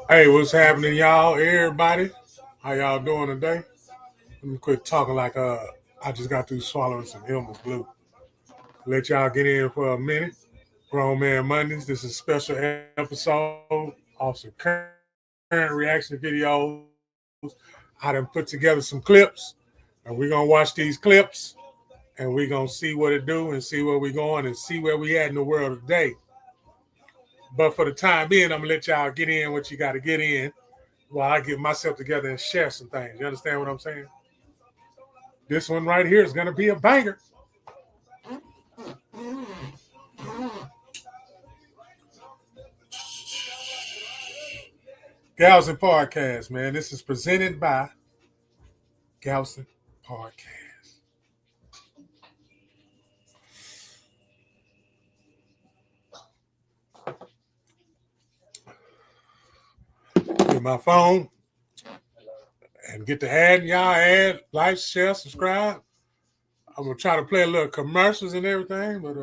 Hey, what's happening, y'all? Everybody, how y'all doing today? Let me quit talking like I just got through swallowing some Elmer's Blue. Let y'all get in for a minute. Grown Man Mondays. This is a special episode of some current reaction videos. I done put together some clips, and we're gonna watch these clips, and we're gonna see what it do, and see where we're going, and see where we at in the world today. But for the time being, I'm gonna let y'all get in what you got to get in, while I get myself together and share some things. You understand what I'm saying? This one right here is going to be a banger. Galveston Podcast, man. This is presented by Galveston Podcast. Get my phone and get the ad. Y'all add, like, share, subscribe. I'm going to try to play a little commercials and everything, but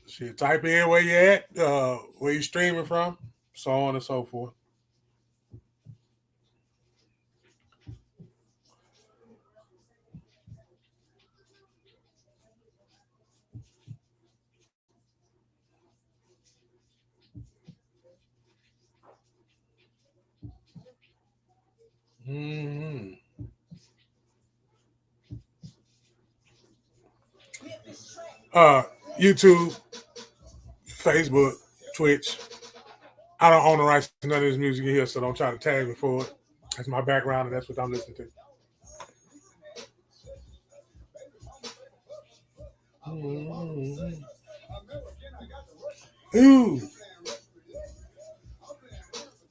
shit, type in where you at, where you streaming from, so on and so forth. YouTube, Facebook, Twitch. I don't own the rights to none of this music here, so don't try to tag me for it. That's my background, and that's what I'm listening to. Ooh.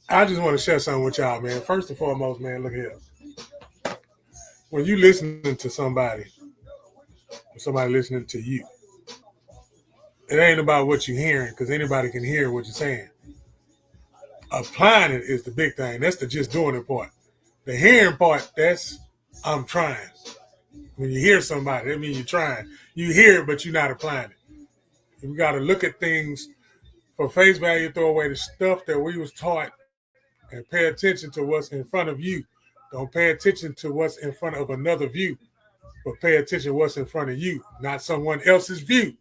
I just want to share something with y'all, man. First and foremost, man, look here. When you listening to somebody, or somebody listening to you, it ain't about what you're hearing, because anybody can hear what you're saying. Applying it is the big thing. That's the just doing it part. The hearing part, that's I'm trying. When you hear somebody, that means you're trying. You hear it, but you're not applying it. You got to look at things for face value, throw away the stuff that we was taught, and pay attention to what's in front of you. Don't pay attention to what's in front of another view, but pay attention to what's in front of you, not someone else's view.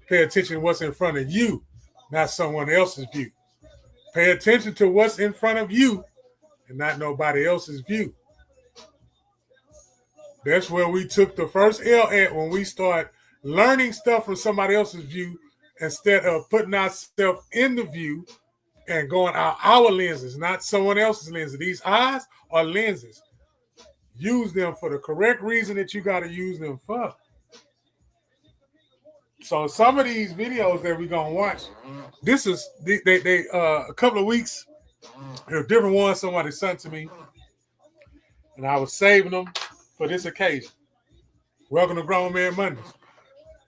Pay attention to what's in front of you, not someone else's view. Pay attention to what's in front of you and not nobody else's view. That's where we took the first L at, when we start learning stuff from somebody else's view instead of putting ourselves in the view and going out our lenses, not someone else's lenses. These eyes are lenses. Use them for the correct reason that you got to use them for. So some of these videos that we're going to watch, this is, they a couple of weeks, there are different ones somebody sent to me, and I was saving them for this occasion. Welcome to Grown Man Mondays.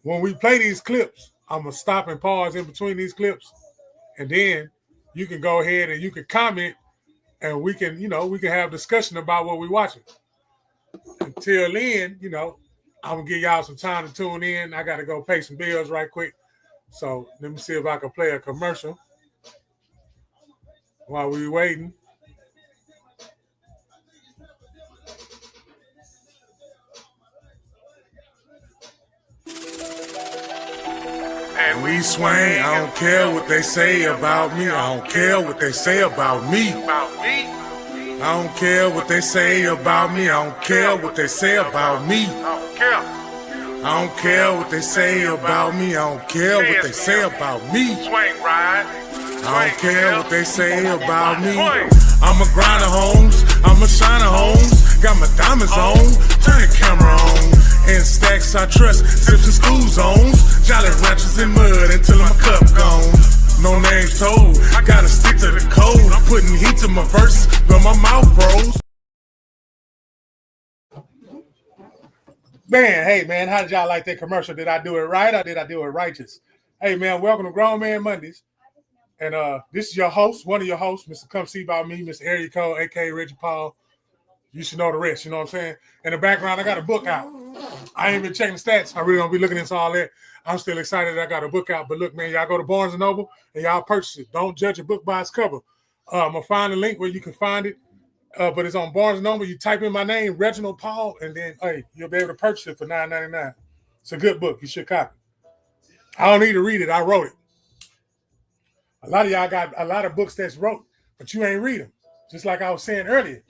When we play these clips, I'm going to stop and pause in between these clips, and then you can go ahead and you can comment, and we can have discussion about what we're watching. Until then, I'm going to give y'all some time to tune in. I got to go pay some bills right quick. So let me see if I can play a commercial while we're waiting. And we swing. I don't care what they say about me. I don't care what they say about me. I don't care what they say about me. I don't care what they say about me. I don't care what they say about me. I don't care what they say about me. I don't care what they say about me. I'm a grinder, homes. I'm a shiner, got my diamonds on, turn the camera on. And stacks I trust, sips and school zones. Jolly Ranchers in mud until my cup gone. No names told, I gotta stick to the code. I'm putting heat to my verses, but my mouth froze. Man, hey man, how did y'all like that commercial? Did I do it right or did I do it righteous? Hey man, welcome to Grown Man Mondays. And this is your host, one of your hosts, Mr. Come See About Me, Mr. Eric Cole, aka Reggie Paul. You should know the rest, you know what I'm saying? In the background, I got a book out. I ain't been checking the stats. I really don't be looking into all that. I'm still excited that I got a book out. But look, man, y'all go to Barnes & Noble and y'all purchase it. Don't judge a book by its cover. I'm going to find a link where you can find it. But it's on Barnes & Noble. You type in my name, Reginald Paul, and then, hey, you'll be able to purchase it for $9.99. It's a good book. You should copy it. I don't need to read it. I wrote it. A lot of y'all got a lot of books that's wrote, but you ain't read them. Just like I was saying earlier.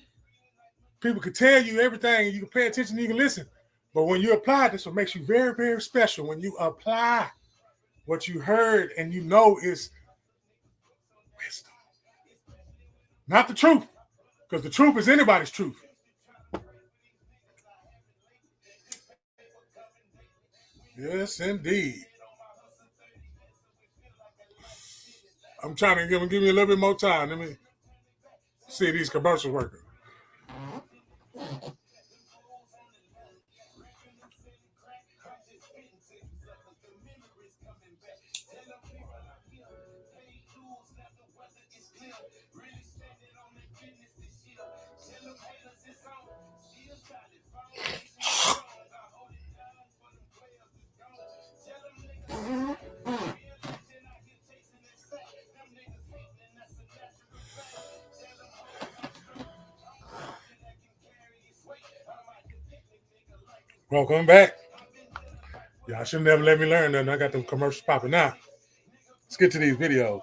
People can tell you everything, and you can pay attention, you can listen. But when you apply, this what makes you very, very special. When you apply what you heard and you know is wisdom. Not the truth, because the truth is anybody's truth. Yes, indeed. I'm trying to give me a little bit more time. Let me see these commercials working. Welcome back. Y'all should never let me learn nothing. I got them commercials popping now. Let's get to these videos.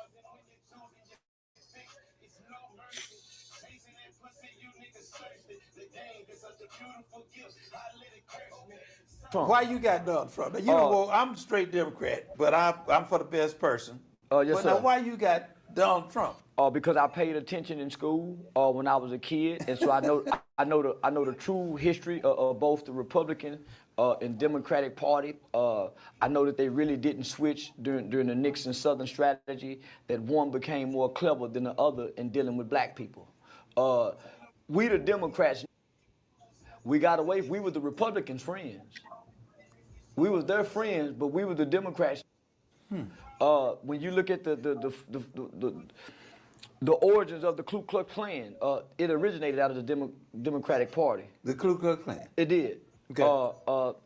Why you got Donald Trump? Now, you know, well, I'm a straight Democrat, but I'm for the best person. Yes, but sir. now, why you got Donald Trump? Because I paid attention in school when I was a kid, and so I know the true history of both the Republican and Democratic Party. I know that they really didn't switch during the Nixon Southern strategy. That one became more clever than the other in dealing with black people. We the Democrats, we got away. We were the Republicans' friends. We was their friends, but we were the Democrats. When you look at the origins of the Ku Klux Klan, it originated out of the Democratic Party. The Ku Klux Klan? It did. Okay.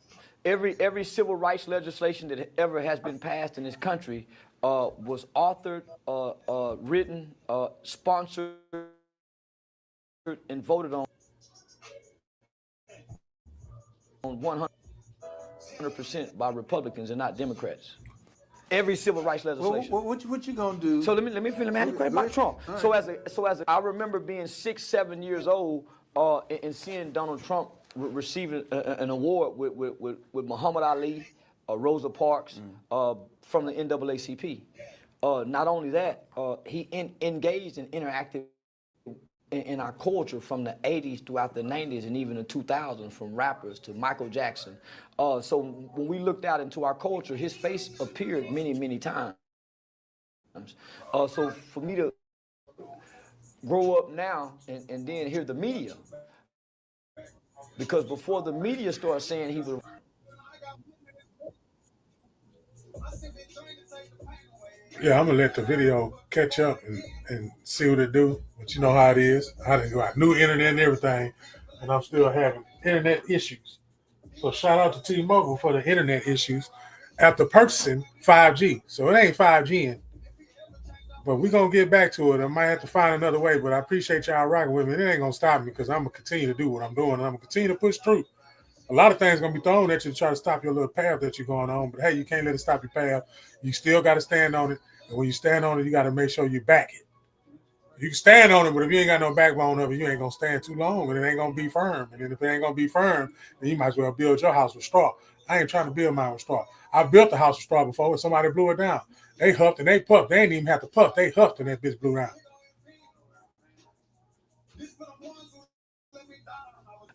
Every civil rights legislation that ever has been passed in this country was authored, written, sponsored, and voted on 100% by Republicans and not Democrats. Every civil rights legislation. Well, what you gonna do? So let me have credit about Trump. Right. So as I remember being 6, 7 years old and seeing Donald Trump receiving an award with Muhammad Ali, Rosa Parks from the NAACP. Not only that, he engaged and interacted in our culture from the 80s throughout the 90s and even the 2000s, from rappers to Michael Jackson. So when we looked out into our culture, his face appeared many, many times. So for me to grow up now and then hear the media, because before the media started saying he was... Yeah, I'm gonna let the video catch up and see what it do. But you know how it is. I didn't go out new internet and everything, and I'm still having internet issues. So shout out to T-Mobile for the internet issues after purchasing 5G. So it ain't 5G, but we're gonna get back to it. I might have to find another way, but I appreciate y'all rocking with me. It ain't gonna stop me because I'm gonna continue to do what I'm doing, and I'm gonna continue to push through. A lot of things gonna be thrown at you to try to stop your little path that you're going on. But hey, you can't let it stop your path. You still got to stand on it. And when you stand on it, you got to make sure you back it. You can stand on it, but if you ain't got no backbone of it, you ain't gonna stand too long, and it ain't gonna be firm. And then if it ain't gonna be firm, then you might as well build your house with straw. I ain't trying to build mine with straw. I built a house with straw before, and somebody blew it down. They huffed and they puffed. They ain't even have to puff. They huffed and that bitch blew down.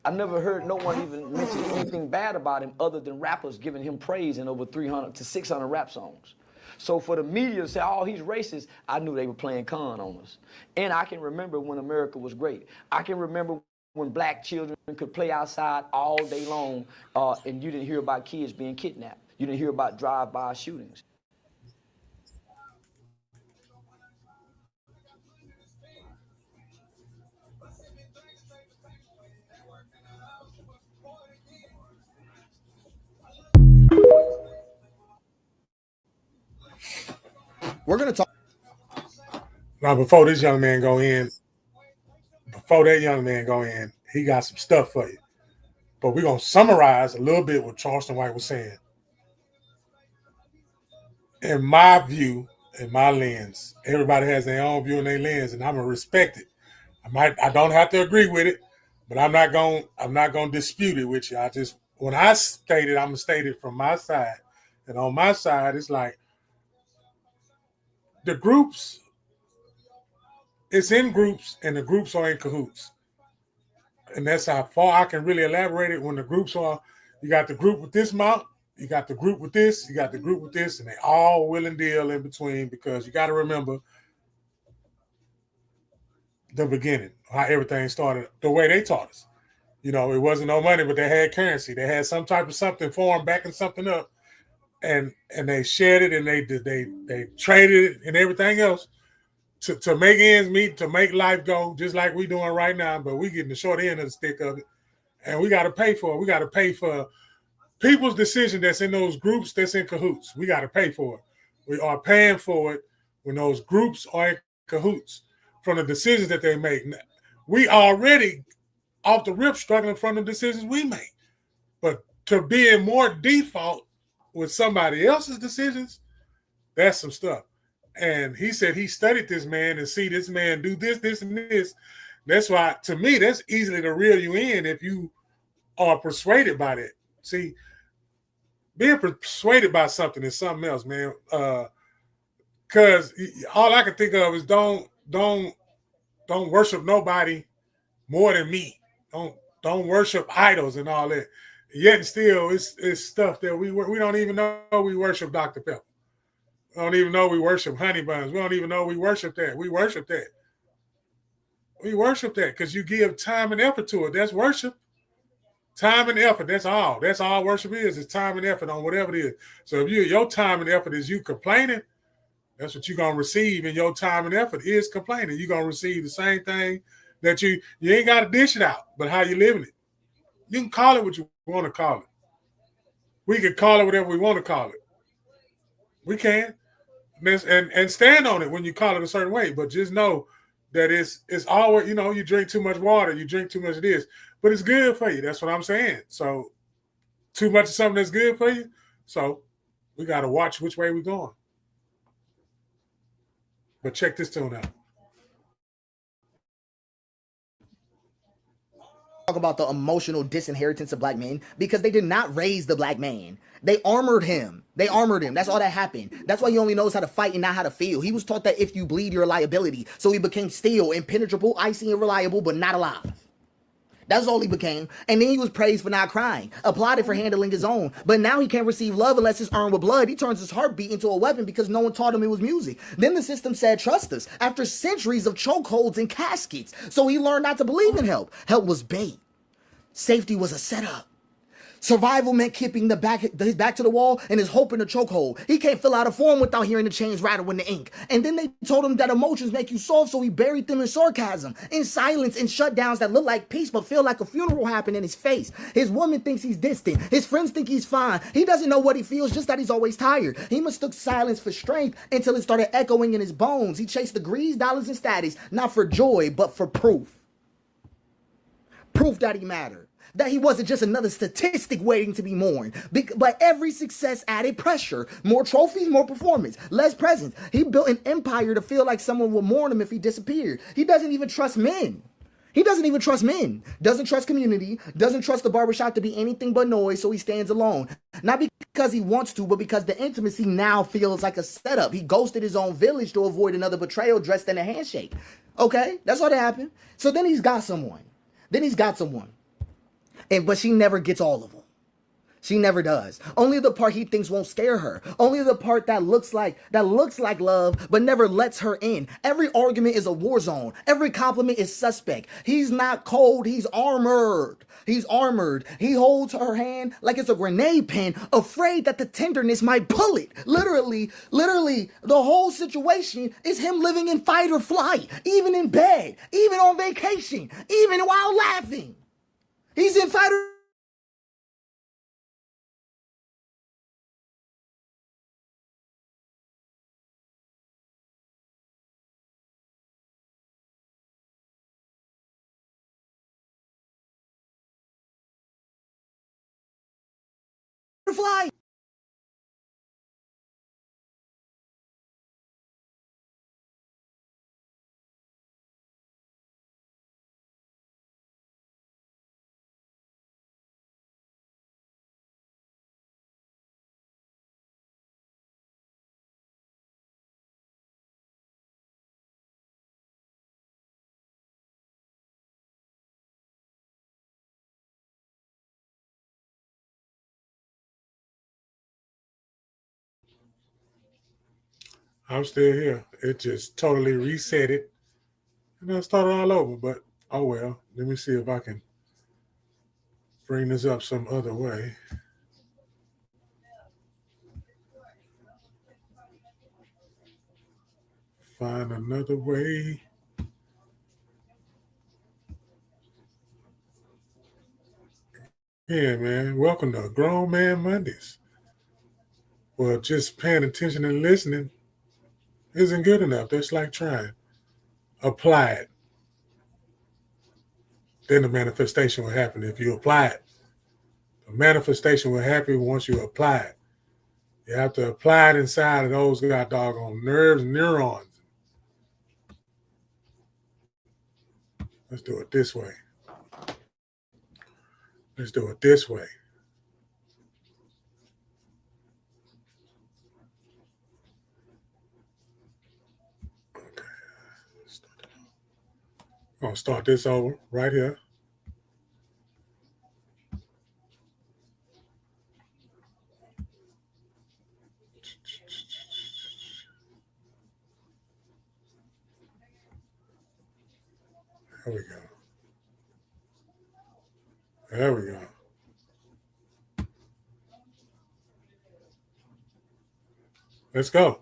I never heard no one even mention anything bad about him other than rappers giving him praise in over 300 to 600 rap songs. So for the media to say, oh, he's racist, I knew they were playing con on us. And I can remember when America was great. I can remember when black children could play outside all day long and you didn't hear about kids being kidnapped. You didn't hear about drive-by shootings. We're going to talk. Now, before this young man go in, before that young man go in, he got some stuff for you. But we're going to summarize a little bit what Charleston White was saying. In my view, in my lens, everybody has their own view and their lens, and I'm gonna respect it. I don't have to agree with it, but I'm not gonna dispute it with you. When I state it, I'm gonna state it from my side. And on my side, it's like the groups, it's in groups, and the groups are in cahoots. And that's how far I can really elaborate it. When the groups are, you got the group with this mount, you got the group with this, you got the group with this, and they all will and deal in between, because you got to remember the beginning, how everything started, the way they taught us. You know, it wasn't no money, but they had currency. They had some type of something form backing something up, and they shared it, and they traded it and everything else to make ends meet, to make life go, just like we doing right now. But we getting the short end of the stick of it, and we got to pay for it. We got to pay for people's decision that's in those groups that's in cahoots. We got to pay for it. We are paying for it when those groups are in cahoots from the decisions that they make. We already off the rip struggling from the decisions we make. But to be in more default with somebody else's decisions, that's some stuff. And he said he studied this man and see this man do this, this, and this. That's why, to me, that's easily to reel you in if you are persuaded by that. See, being persuaded by something is something else, man. Because all I can think of is don't worship nobody more than me. Don't worship idols and all that. Yet and still, it's stuff that we don't even know we worship Dr. Pepper. We don't even know we worship honey buns. We don't even know we worship that. We worship that. We worship that because you give time and effort to it. That's worship. Time and effort, that's all. That's all worship is. It's time and effort on whatever it is. So if your time and effort is you complaining, that's what you're going to receive. And your time and effort is complaining. You're going to receive the same thing that you ain't got to dish it out, but how you living it. You can call it what you want to call it. We can call it whatever we want to call it. We can. And stand on it when you call it a certain way. But just know that it's always, you drink too much water, you drink too much of this. But it's good for you. That's what I'm saying. So too much of something that's good for you. So we got to watch which way we're going. But check this tune out. Talk about the emotional disinheritance of black men because they did not raise the black man. They armored him. That's all that happened. That's why he only knows how to fight and not how to feel. He was taught that if you bleed, you're a liability. So he became steel, impenetrable, icy, and reliable, but not alive. That's all he became. And then he was praised for not crying, applauded for handling his own. But now he can't receive love unless it's earned with blood. He turns his heartbeat into a weapon because no one taught him it was music. Then the system said, trust us, after centuries of chokeholds and caskets. So he learned not to believe in help. Help was bait. Safety was a setup. Survival meant keeping his back to the wall and his hope in the chokehold. He can't fill out a form without hearing the chains rattle in the ink. And then they told him that emotions make you soft, so he buried them in sarcasm, in silence, in shutdowns that look like peace but feel like a funeral happened in his face. His woman thinks he's distant. His friends think he's fine. He doesn't know what he feels, just that he's always tired. He mistook silence for strength until it started echoing in his bones. He chased degrees, dollars, and status, not for joy, but for proof. Proof that he mattered. That he wasn't just another statistic waiting to be mourned. But every success added pressure. More trophies, more performance, less presence. He built an empire to feel like someone would mourn him if he disappeared. He doesn't even trust men. Doesn't trust community. Doesn't trust the barbershop to be anything but noise, so he stands alone. Not because he wants to, but because the intimacy now feels like a setup. He ghosted his own village to avoid another betrayal dressed in a handshake. Okay, that's all that happened. So then he's got someone. Then he's got someone. But she never gets all of them. She never does. Only the part he thinks won't scare her. Only the part that looks like love, but never lets her in. Every argument is a war zone. Every compliment is suspect. He's not cold. He's armored. He's armored. He holds her hand like it's a grenade pin, afraid that the tenderness might pull it. Literally, the whole situation is him living in fight or flight, even in bed, even on vacation, even while laughing. He's in fight or flight. I'm still here. It just totally reset it. And I started all over. But oh well. Let me see if I can bring this up some other way. Find another way. Yeah, man. Welcome to Grown Man Mondays. Well, just paying attention and listening isn't good enough. That's like trying. Apply it. Then the manifestation will happen if you apply it. The manifestation will happen once you apply it. You have to apply it inside of those got doggone nerves and neurons. Let's do it this way. Let's do it this way. Okay. I'm going to start this over right here. There we go. There we go. Let's go.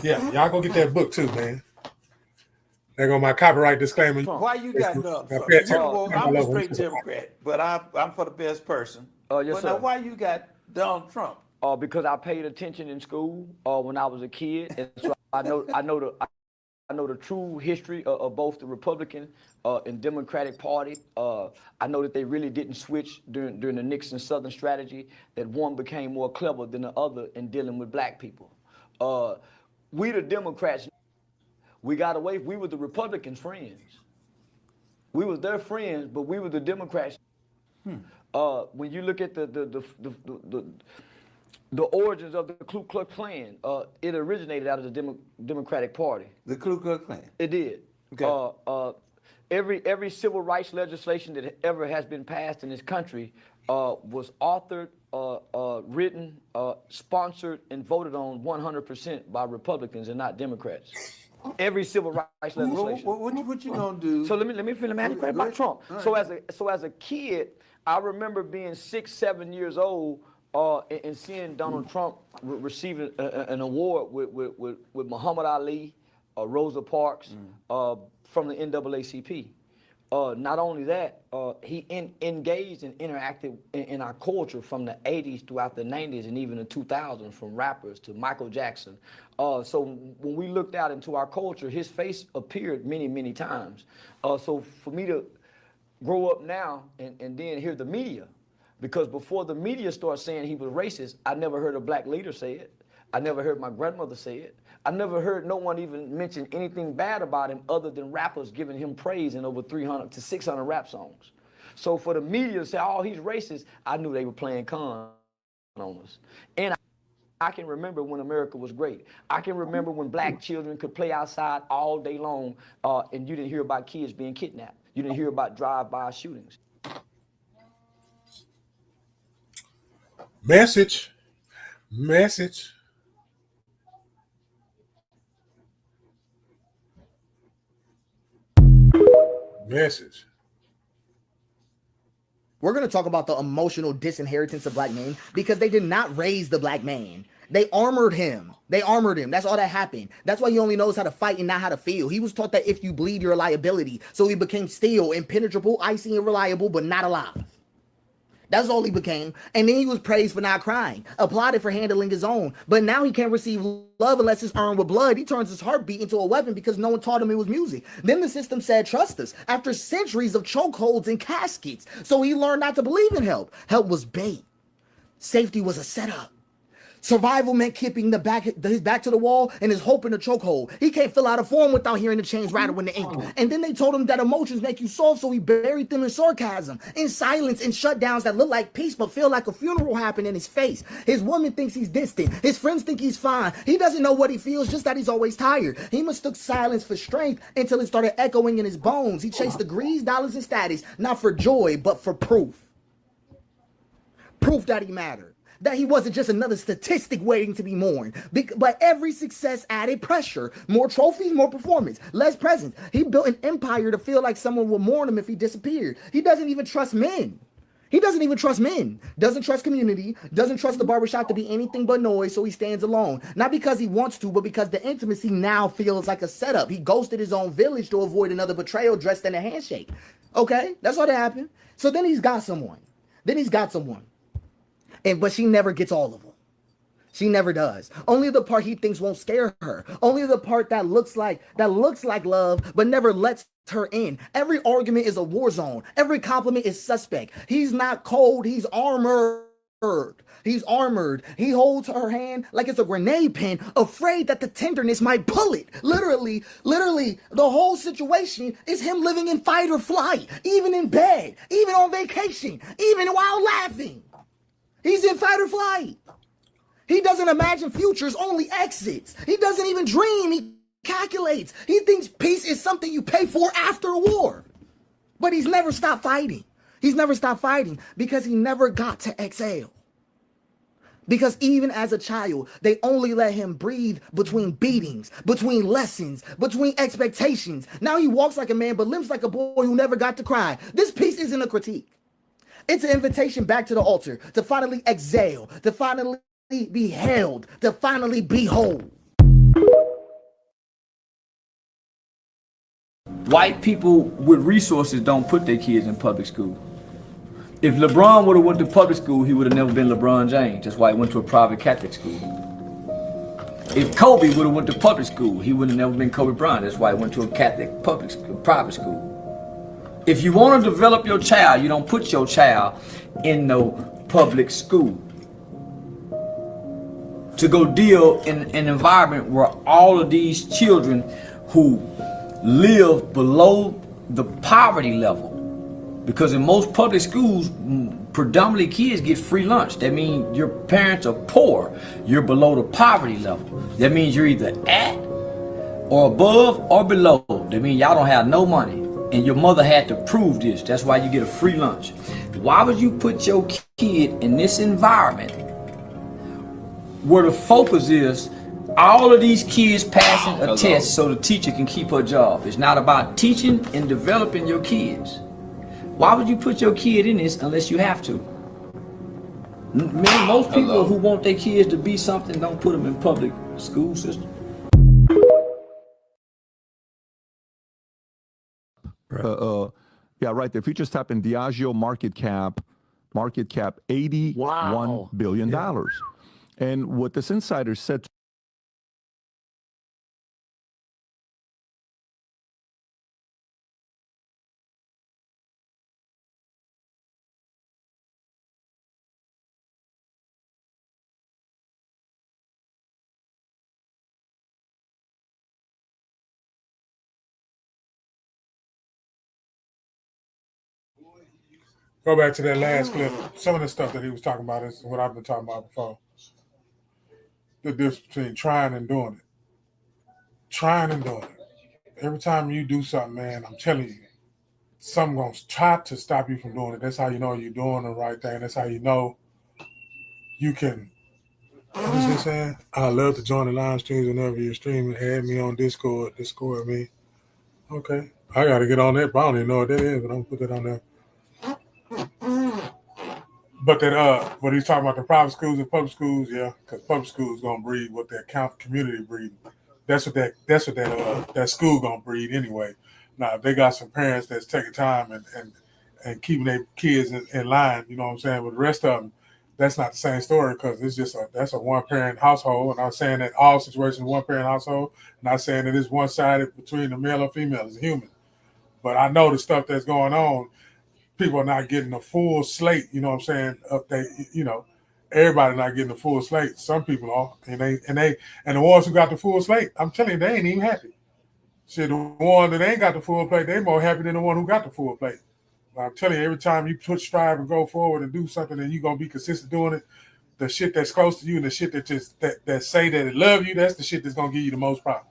Yeah, y'all go get that book too, man. There go my copyright disclaimer. Why you got done from? I'm a straight Democrat, but I'm for the best person. Oh, yes, but sir. now, why you got Donald Trump? Because I paid attention in school when I was a kid, and so I know the true history of both the Republican and Democratic Party. I know that they really didn't switch during the Nixon Southern strategy, that one became more clever than the other in dealing with black people. We the Democrats, we got away, we were the Republicans' friends. We was their friends, but we were the Democrats. When you look at the origins of the Ku Klux Klan, it originated out of the Democratic Party. The Ku Klux Klan. It did. Okay. Every civil rights legislation that ever has been passed in this country was authored, written, sponsored, and voted on 100% by Republicans and not Democrats. Every civil rights legislation. What you gonna do? So let me finish about Trump. Right. So as a kid, I remember being 6, 7 years old and seeing Donald Trump receiving an award with Muhammad Ali, Rosa Parks from the NAACP. Not only that, he engaged and interacted in our culture from the 80s throughout the 90s and even the 2000s, from rappers to Michael Jackson. So when we looked out into our culture, his face appeared many, many times. So for me to grow up now and then hear the media, because before the media started saying he was racist, I never heard a black leader say it. I never heard my grandmother say it. I never heard no one even mention anything bad about him other than rappers giving him praise in over 300 to 600 rap songs. So for the media to say, oh, he's racist, I knew they were playing con on us. And I can remember when America was great. I can remember when black children could play outside all day long, and you didn't hear about kids being kidnapped. You didn't hear about drive-by shootings. Message. Message. Message. We're going to talk about the emotional disinheritance of black men because they did not raise the black man. They armored him. They armored him. That's all that happened. That's why he only knows how to fight and not how to feel. He was taught that if you bleed, you're a liability. So he became steel, impenetrable, icy, and reliable, but not alive. That's all he became. And then he was praised for not crying, applauded for handling his own. But now he can't receive love unless it's earned with blood. He turns his heartbeat into a weapon because no one taught him it was music. Then the system said, trust us, after centuries of chokeholds and caskets. So he learned not to believe in help. Help was bait. Safety was a setup. Survival meant keeping his back to the wall and his hope in the chokehold. He can't fill out a form without hearing the chains rattle in the ink. And then they told him that emotions make you soft, so he buried them in sarcasm, in silence, in shutdowns that look like peace but feel like a funeral happened in his face. His woman thinks he's distant. His friends think he's fine. He doesn't know what he feels, just that he's always tired. He mistook silence for strength until it started echoing in his bones. He chased degrees, dollars, and status, not for joy, but for proof. Proof that he mattered. That he wasn't just another statistic waiting to be mourned. But every success added pressure. More trophies, more performance, less presence. He built an empire to feel like someone would mourn him if he disappeared. He doesn't even trust men. He doesn't even trust men. Doesn't trust community. Doesn't trust the barbershop to be anything but noise, so he stands alone. Not because he wants to, but because the intimacy now feels like a setup. He ghosted his own village to avoid another betrayal dressed in a handshake. Okay, that's all that happened. So then he's got someone. But she never gets all of them. She never does. Only the part he thinks won't scare her. Only the part that looks like love, but never lets her in. Every argument is a war zone. Every compliment is suspect. He's not cold. He's armored. He's armored. He holds her hand like it's a grenade pin, afraid that the tenderness might pull it. Literally, the whole situation is him living in fight or flight, even in bed, even on vacation, even while laughing. He's in fight or flight. He doesn't imagine futures, only exits. He doesn't even dream, he calculates. He thinks peace is something you pay for after a war. But he's never stopped fighting. He's never stopped fighting because he never got to exhale. Because even as a child, they only let him breathe between beatings, between lessons, between expectations. Now he walks like a man, but limps like a boy who never got to cry. This piece isn't a critique. It's an invitation back to the altar, to finally exhale, to finally be held, to finally be whole. White people with resources don't put their kids in public school. If LeBron would have went to public school, he would have never been LeBron James. That's why he went to a private Catholic school. If Kobe would have went to public school, he would have never been Kobe Bryant. That's why he went to a Catholic public school, private school. If you want to develop your child, you don't put your child in no public school. To go deal in an environment where all of these children who live below the poverty level, because in most public schools, predominantly kids get free lunch. That means your parents are poor. You're below the poverty level. That means you're either at or above or below. That means y'all don't have no money. And your mother had to prove this. That's why you get a free lunch. Why would you put your kid in this environment where the focus is all of these kids passing a test so the teacher can keep her job? It's not about teaching and developing your kids. Why would you put your kid in this unless you have to? Most people who want their kids to be something don't put them in public school system. Yeah, right there. If you just type in Diageo market cap, $81 billion. Yeah. And what this insider said go back to that last clip. Some of the stuff that he was talking about is what I've been talking about before. The difference between trying and doing it. Trying and doing it. Every time you do something, man, I'm telling you, something's going to try to stop you from doing it. That's how you know you're doing the right thing. That's how you know you can. What is this saying? I love to join the live streams whenever you're streaming. Add me on Discord. Discord me. Okay. I got to get on that. But I don't even know what that is, but I'm going to put that on there. But that what he's talking about, the private schools and public schools, yeah, because public schools gonna breed what that community breeding. That's what that school gonna breed anyway. Now if they got some parents that's taking time and keeping their kids in line, you know what I'm saying. But the rest of them, that's not the same story because it's just that's a one parent household. And I'm saying that all situations one parent household. Not saying that it's one sided between the male or female. It's human. But I know the stuff that's going on. People are not getting a full slate, you know what I'm saying? Everybody not getting a full slate. Some people are, and the ones who got the full slate, I'm telling you, they ain't even happy. Shit, the one that ain't got the full plate, they more happy than the one who got the full plate. But I'm telling you, every time you strive and go forward and do something, and you gonna be consistent doing it, the shit that's close to you and the shit that that say that it love you, that's the shit that's gonna give you the most problem.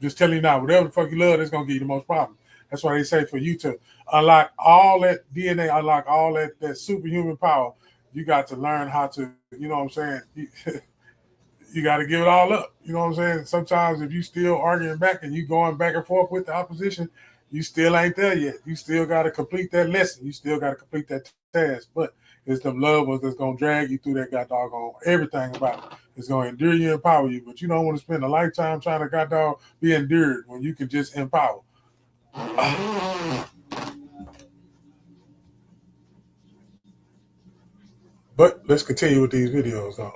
Just telling you now, whatever the fuck you love, that's gonna give you the most problem. That's why they say for you to unlock all that DNA, unlock all that superhuman power, you got to learn how to, you know what I'm saying? You got to give it all up. You know what I'm saying? Sometimes if you still arguing back and you going back and forth with the opposition, you still ain't there yet. You still got to complete that lesson. You still got to complete that task. But it's them loved ones that's going to drag you through that goddamn everything about it. It's going to endure you, empower you. But you don't want to spend a lifetime trying to goddamn be endured when you can just empower. But let's continue with these videos though.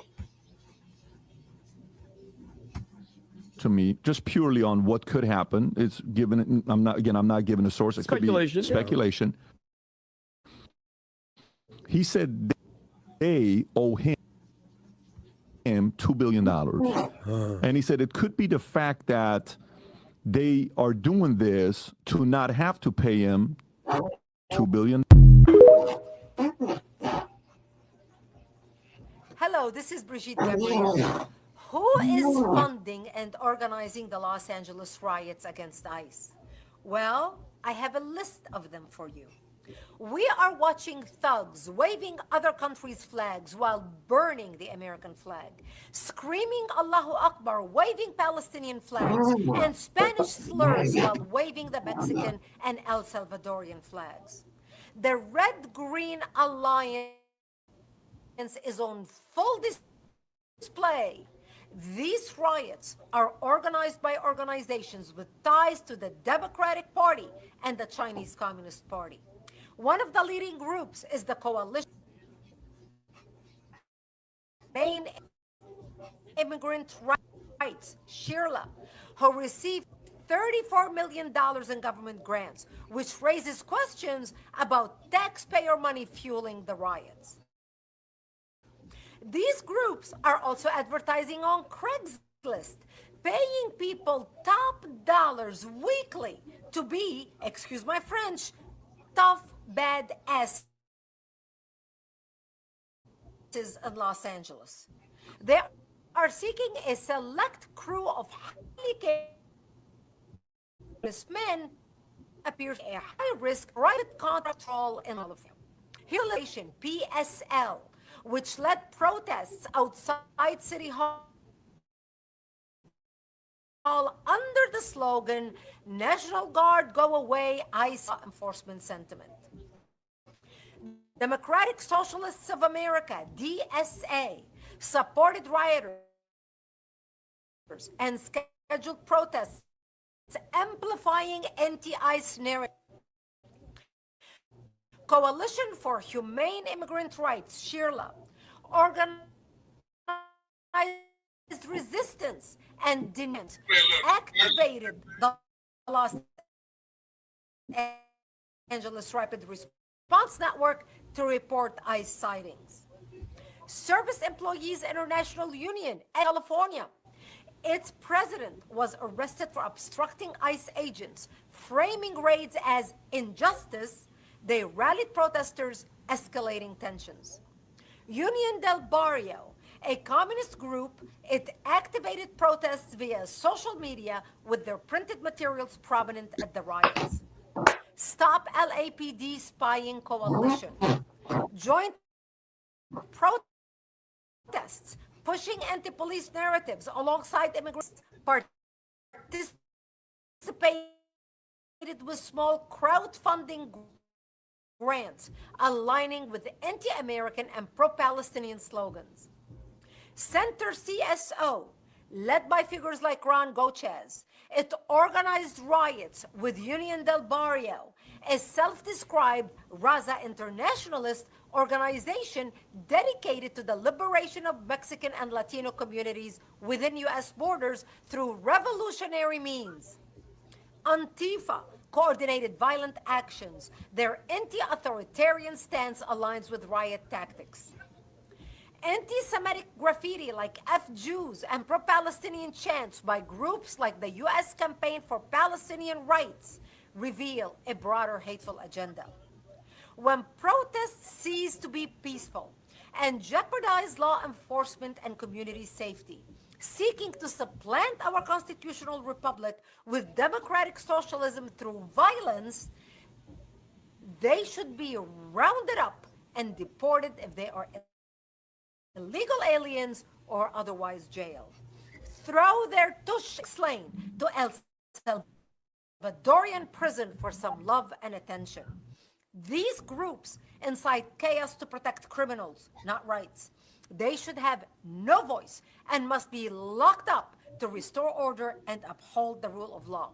To me, just purely on what could happen. It's given. I'm not giving a source. It Speculation. Could be speculation. He said they owe him $2 billion, and he said it could be the fact that they are doing this to not have to pay him $2 billion. Hello, this is Brigitte Gabriel. Who is funding and organizing the Los Angeles riots against ICE? Well, I have a list of them for you. We are watching thugs waving other countries' flags while burning the American flag, screaming Allahu Akbar, waving Palestinian flags, and Spanish slurs while waving the Mexican and El Salvadorian flags. The Red-Green Alliance is on full display. These riots are organized by organizations with ties to the Democratic Party and the Chinese Communist Party. One of the leading groups is the Coalition Main Immigrant Rights, SHIRLA, who received $34 million in government grants, which raises questions about taxpayer money fueling the riots. These groups are also advertising on Craigslist, paying people top dollars weekly to be, excuse my French, tough, bad asses in Los Angeles. They are seeking a select crew of highly capable men appears a high-risk private contract role in all of them. Humiliation, PSL, which led protests outside City Hall under the slogan, National Guard, go away, ICE enforcement sentiment. Democratic Socialists of America, DSA, supported rioters and scheduled protests, amplifying anti-ICE narrative. Coalition for Humane Immigrant Rights, SHIRLA, organized resistance and demand, activated the Los Angeles Rapid Response Network to report ICE sightings. Service Employees International Union, California, its president was arrested for obstructing ICE agents, framing raids as injustice. They rallied protesters escalating tensions. Union del Barrio, a communist group, it activated protests via social media with their printed materials prominent at the riots. Stop LAPD Spying Coalition joined protests, pushing anti-police narratives alongside immigrants, participated with small crowdfunding grants aligning with anti-American and pro-Palestinian slogans. Center CSO, led by figures like Ron Gochez, it organized riots with Union del Barrio, a self-described Raza internationalist organization dedicated to the liberation of Mexican and Latino communities within U.S. borders through revolutionary means. Antifa coordinated violent actions. Their anti-authoritarian stance aligns with riot tactics. Anti-Semitic graffiti like F Jews and pro-Palestinian chants by groups like the U.S. Campaign for Palestinian Rights reveal a broader hateful agenda. When protests cease to be peaceful and jeopardize law enforcement and community safety, seeking to supplant our constitutional republic with democratic socialism through violence, they should be rounded up and deported if they are illegal aliens or otherwise jailed. Throw their tush slain to El Salvadorian prison for some love and attention. These groups incite chaos to protect criminals, not rights. They should have no voice and must be locked up to restore order and uphold the rule of law.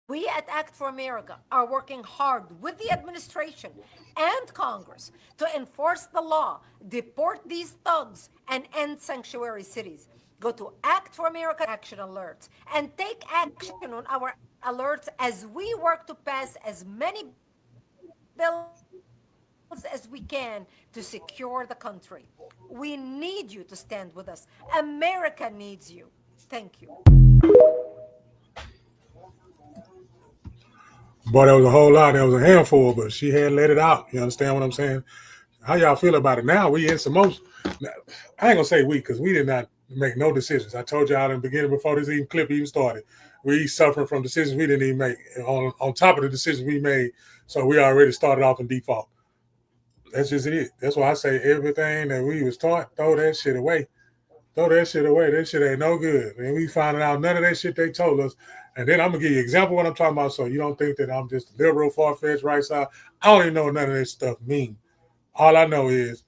We at Act for America are working hard with the administration and Congress to enforce the law, deport these thugs, and end sanctuary cities. Go to Act for America Action Alerts and take action on our alerts as we work to pass as many bills as we can to secure the country. We need you to stand with us. America needs you. Thank you. Boy, there was a whole lot. There was a handful, but she had let it out. You understand what I'm saying? How y'all feel about it now? We in some most. I ain't gonna say we, because we did not make no decisions. I told y'all in the beginning before this even clip even started. We suffering from decisions we didn't even make on top of the decisions we made. So we already started off in default. That's just it. That's why I say everything that we was taught, throw that shit away. Throw that shit away. That shit ain't no good. And we finding out none of that shit they told us. And then I'm gonna give you an example of what I'm talking about, so you don't think that I'm just liberal, far-fetched, right side. I don't even know what none of this stuff mean. All I know is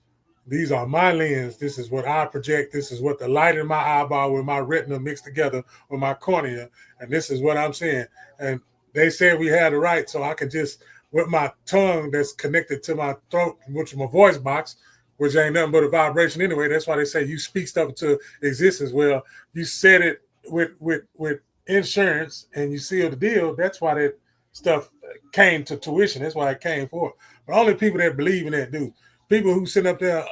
these are my lens. This is what I project. This is what the light in my eyeball with my retina mixed together with my cornea, and this is what I'm saying. And they said we had the right, so I can just, with my tongue that's connected to my throat, which is my voice box, which ain't nothing but a vibration anyway. That's why they say you speak stuff into existence. Well, you said it with insurance and you sealed the deal. That's why that stuff came to tuition. That's why it came forth. But only people that believe in that do. People who sit up there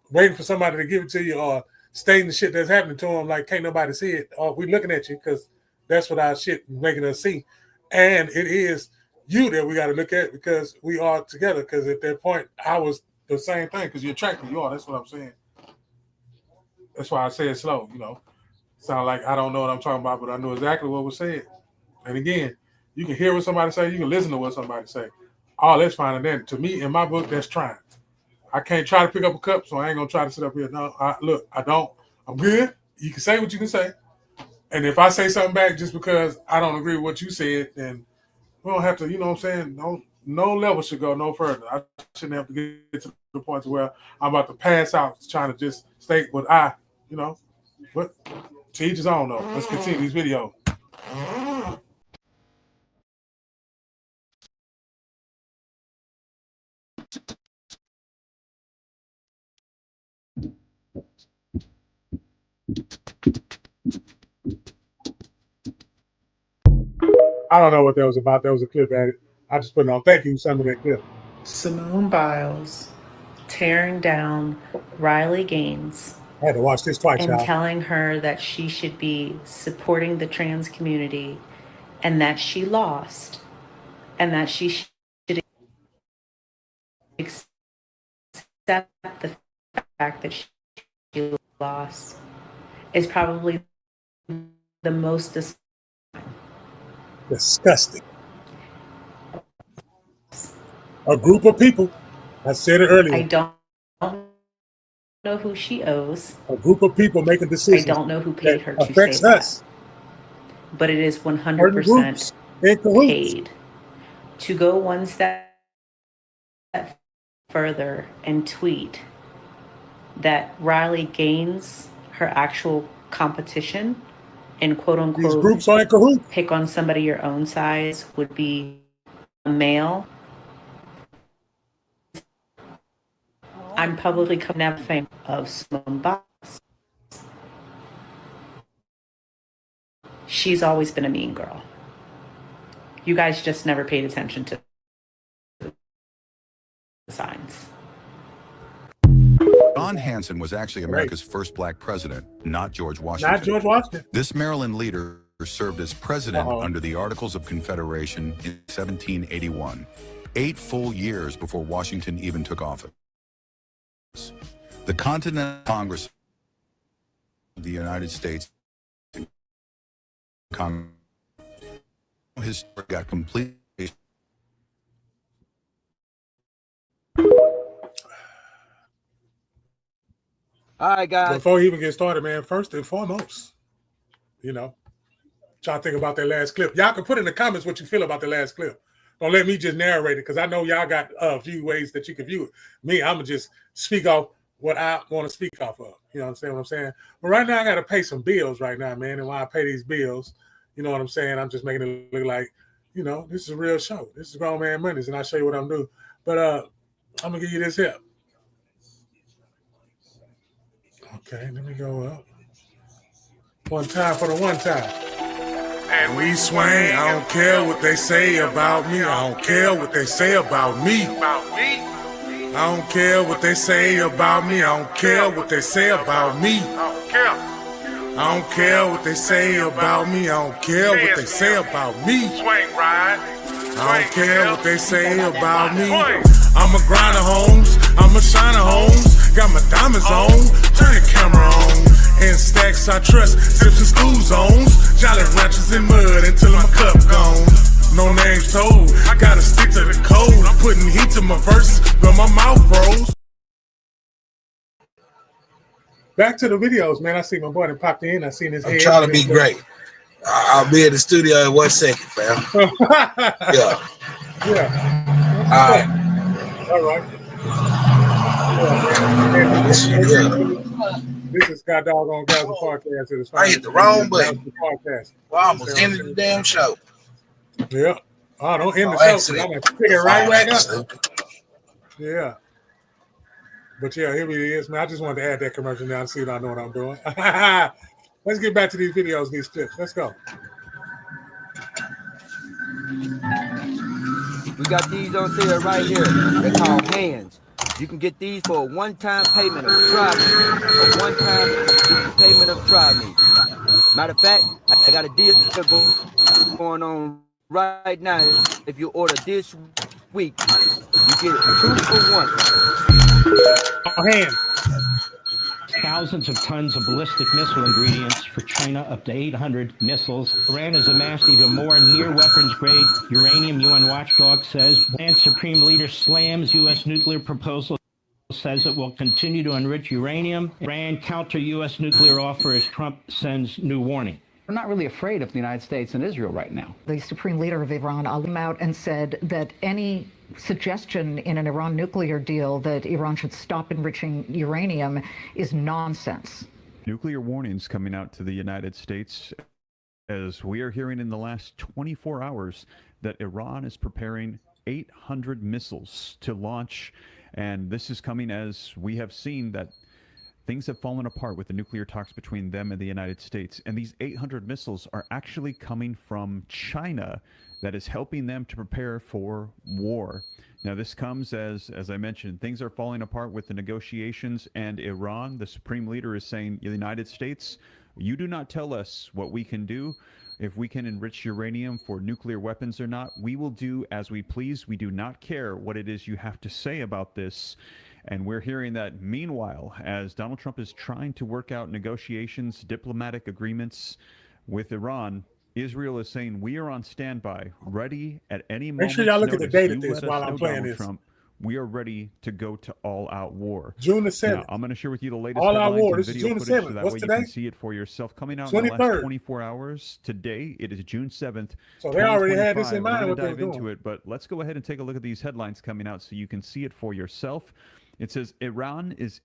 waiting for somebody to give it to you or stating the shit that's happening to them like can't nobody see it, or we looking at you because that's what our shit making us see. And it is you that we got to look at because we are together. Because at that point, I was the same thing because you're attracted. You are. That's what I'm saying. That's why I say it slow, you know. Sound like I don't know what I'm talking about, but I know exactly what was said. And again, you can hear what somebody say, you can listen to what somebody say. All that's fine. And then to me, in my book, that's trying. I can't try to pick up a cup, so I ain't gonna try to sit up here. No, I don't. I'm good. You can say what you can say. And if I say something back just because I don't agree with what you said, then we don't have to, you know what I'm saying? No level should go no further. I shouldn't have to get to the point where I'm about to pass out trying to just state what you know. But to each his own, though. Let's continue these videos. I don't know what that was about. That was a clip at it. I just put it on. Thank you, some of that clip. Simone Biles tearing down Riley Gaines I had to watch this twice, and y'all. telling her that she should be supporting the trans community and that she lost and that she should accept the fact that she lost is probably the most Disgusting. A group of people, I said it I earlier, don't know who she owes. a group of people making I decisions don't know who paid that her to say affects that, us, but it is certain 100% groups in cahoots. paid. To go one step further and tweet that Riley Gaines, her actual competition, and quote These unquote groups are in cahoots. pick on somebody your own size would be a male. I'm publicly coming out of fame of Simone Biles. She's always been a mean girl. You guys just never paid attention to the signs. John Hanson was actually America's first black president, not George Washington. Not George Washington. This Maryland leader served as president under the Articles of Confederation in 1781, 8 full years before Washington even took office. The Continental Congress of the United States his story got completely. All right, guys. Before he even get started, man, first and foremost, try to think about that last clip. Y'all can put in the comments what you feel about the last clip. Don't let me just narrate it, because I know y'all got a few ways that you can view it. Me, I'm going to just speak off what I want to speak off of. You know what I'm saying? But right now, I got to pay some bills right now, man. And while I pay these bills, you know what I'm saying? I'm just making it look like, this is a real show. This is Grown Man Mondays, and I'll show you what I'm doing. But I'm going to give you this here. Okay, let me go up. One time for the one time. And we swing. I don't care what they say about me. I don't care what they say about me. I don't care what they say about me. I don't care what they say about me. I don't care what they say about me. I don't care what they say about me. I don't care what they say about me. I'm a grinder, Holmes. I'm a shiner, Holmes. Got my diamonds on. Turn the camera on. And stacks I trust. Tips and school zones. Jolly ranchers in mud until my cup gone. No names told. I gotta stick to the code. I'm putting heat to my verses, but my mouth froze. Back to the videos, man. I see my boy that popped in. I seen his head. I'm trying to be great. I'll be in the studio in 1 second, fam. Yeah. Yeah. All right. All right. This is God Doggone Gaza Podcast. It is I hit the wrong button. Podcast. Well, I almost ended the damn show. Yeah. Oh, don't end the show. Accident. I'm going to pick it right back up. Stupid. Yeah. But yeah, here it is, man. I just wanted to add that commercial now and see if I know what I'm doing. Let's get back to these videos, these clips. Let's go. We got these on sale right here. They're called Hands. You can get these for a one-time payment of Try Me. A one-time payment of Try Me. Matter of fact, I got a deal going on right now. If you order this week, you get 2 for 1. Hands. Thousands of tons of ballistic missile ingredients for China, up to 800 missiles. Iran has amassed even more near-weapons-grade uranium, UN watchdog says. And Supreme Leader slams U.S. nuclear proposal, says it will continue to enrich uranium. Iran counter U.S. nuclear offer as Trump sends new warning. We're not really afraid of the United States and Israel right now. The Supreme Leader of Iran came out and said that any suggestion in an Iran nuclear deal that Iran should stop enriching uranium is nonsense. Nuclear warnings coming out to the United States as we are hearing in the last 24 hours that Iran is preparing 800 missiles to launch. And this is coming as we have seen that things have fallen apart with the nuclear talks between them and the United States. And these 800 missiles are actually coming from China, that is helping them to prepare for war. Now, this comes as I mentioned, things are falling apart with the negotiations, and Iran, the Supreme Leader, is saying, the United States, you do not tell us what we can do. if we can enrich uranium for nuclear weapons or not. We will do as we please. We do not care what it is you have to say about this. And we're hearing that meanwhile, as Donald Trump is trying to work out negotiations, diplomatic agreements with Iran, Israel is saying we are on standby, ready at any moment. Make sure y'all look at the date of You this let us while I'm know, playing Donald this. Trump, we are ready to go to all-out war. June the 7th. Now, I'm going to share with you the latest All-out headlines war. and This is video June the footage 7th. so that What's way today? you can see it for yourself. Coming out in the last 23rd. 24 hours. Today, it is June 7th. So they already had this 2025. in We're mind going what to they dive were into doing. it, but let's go ahead and take a look at these headlines coming out so you can see it for yourself. It says Iran is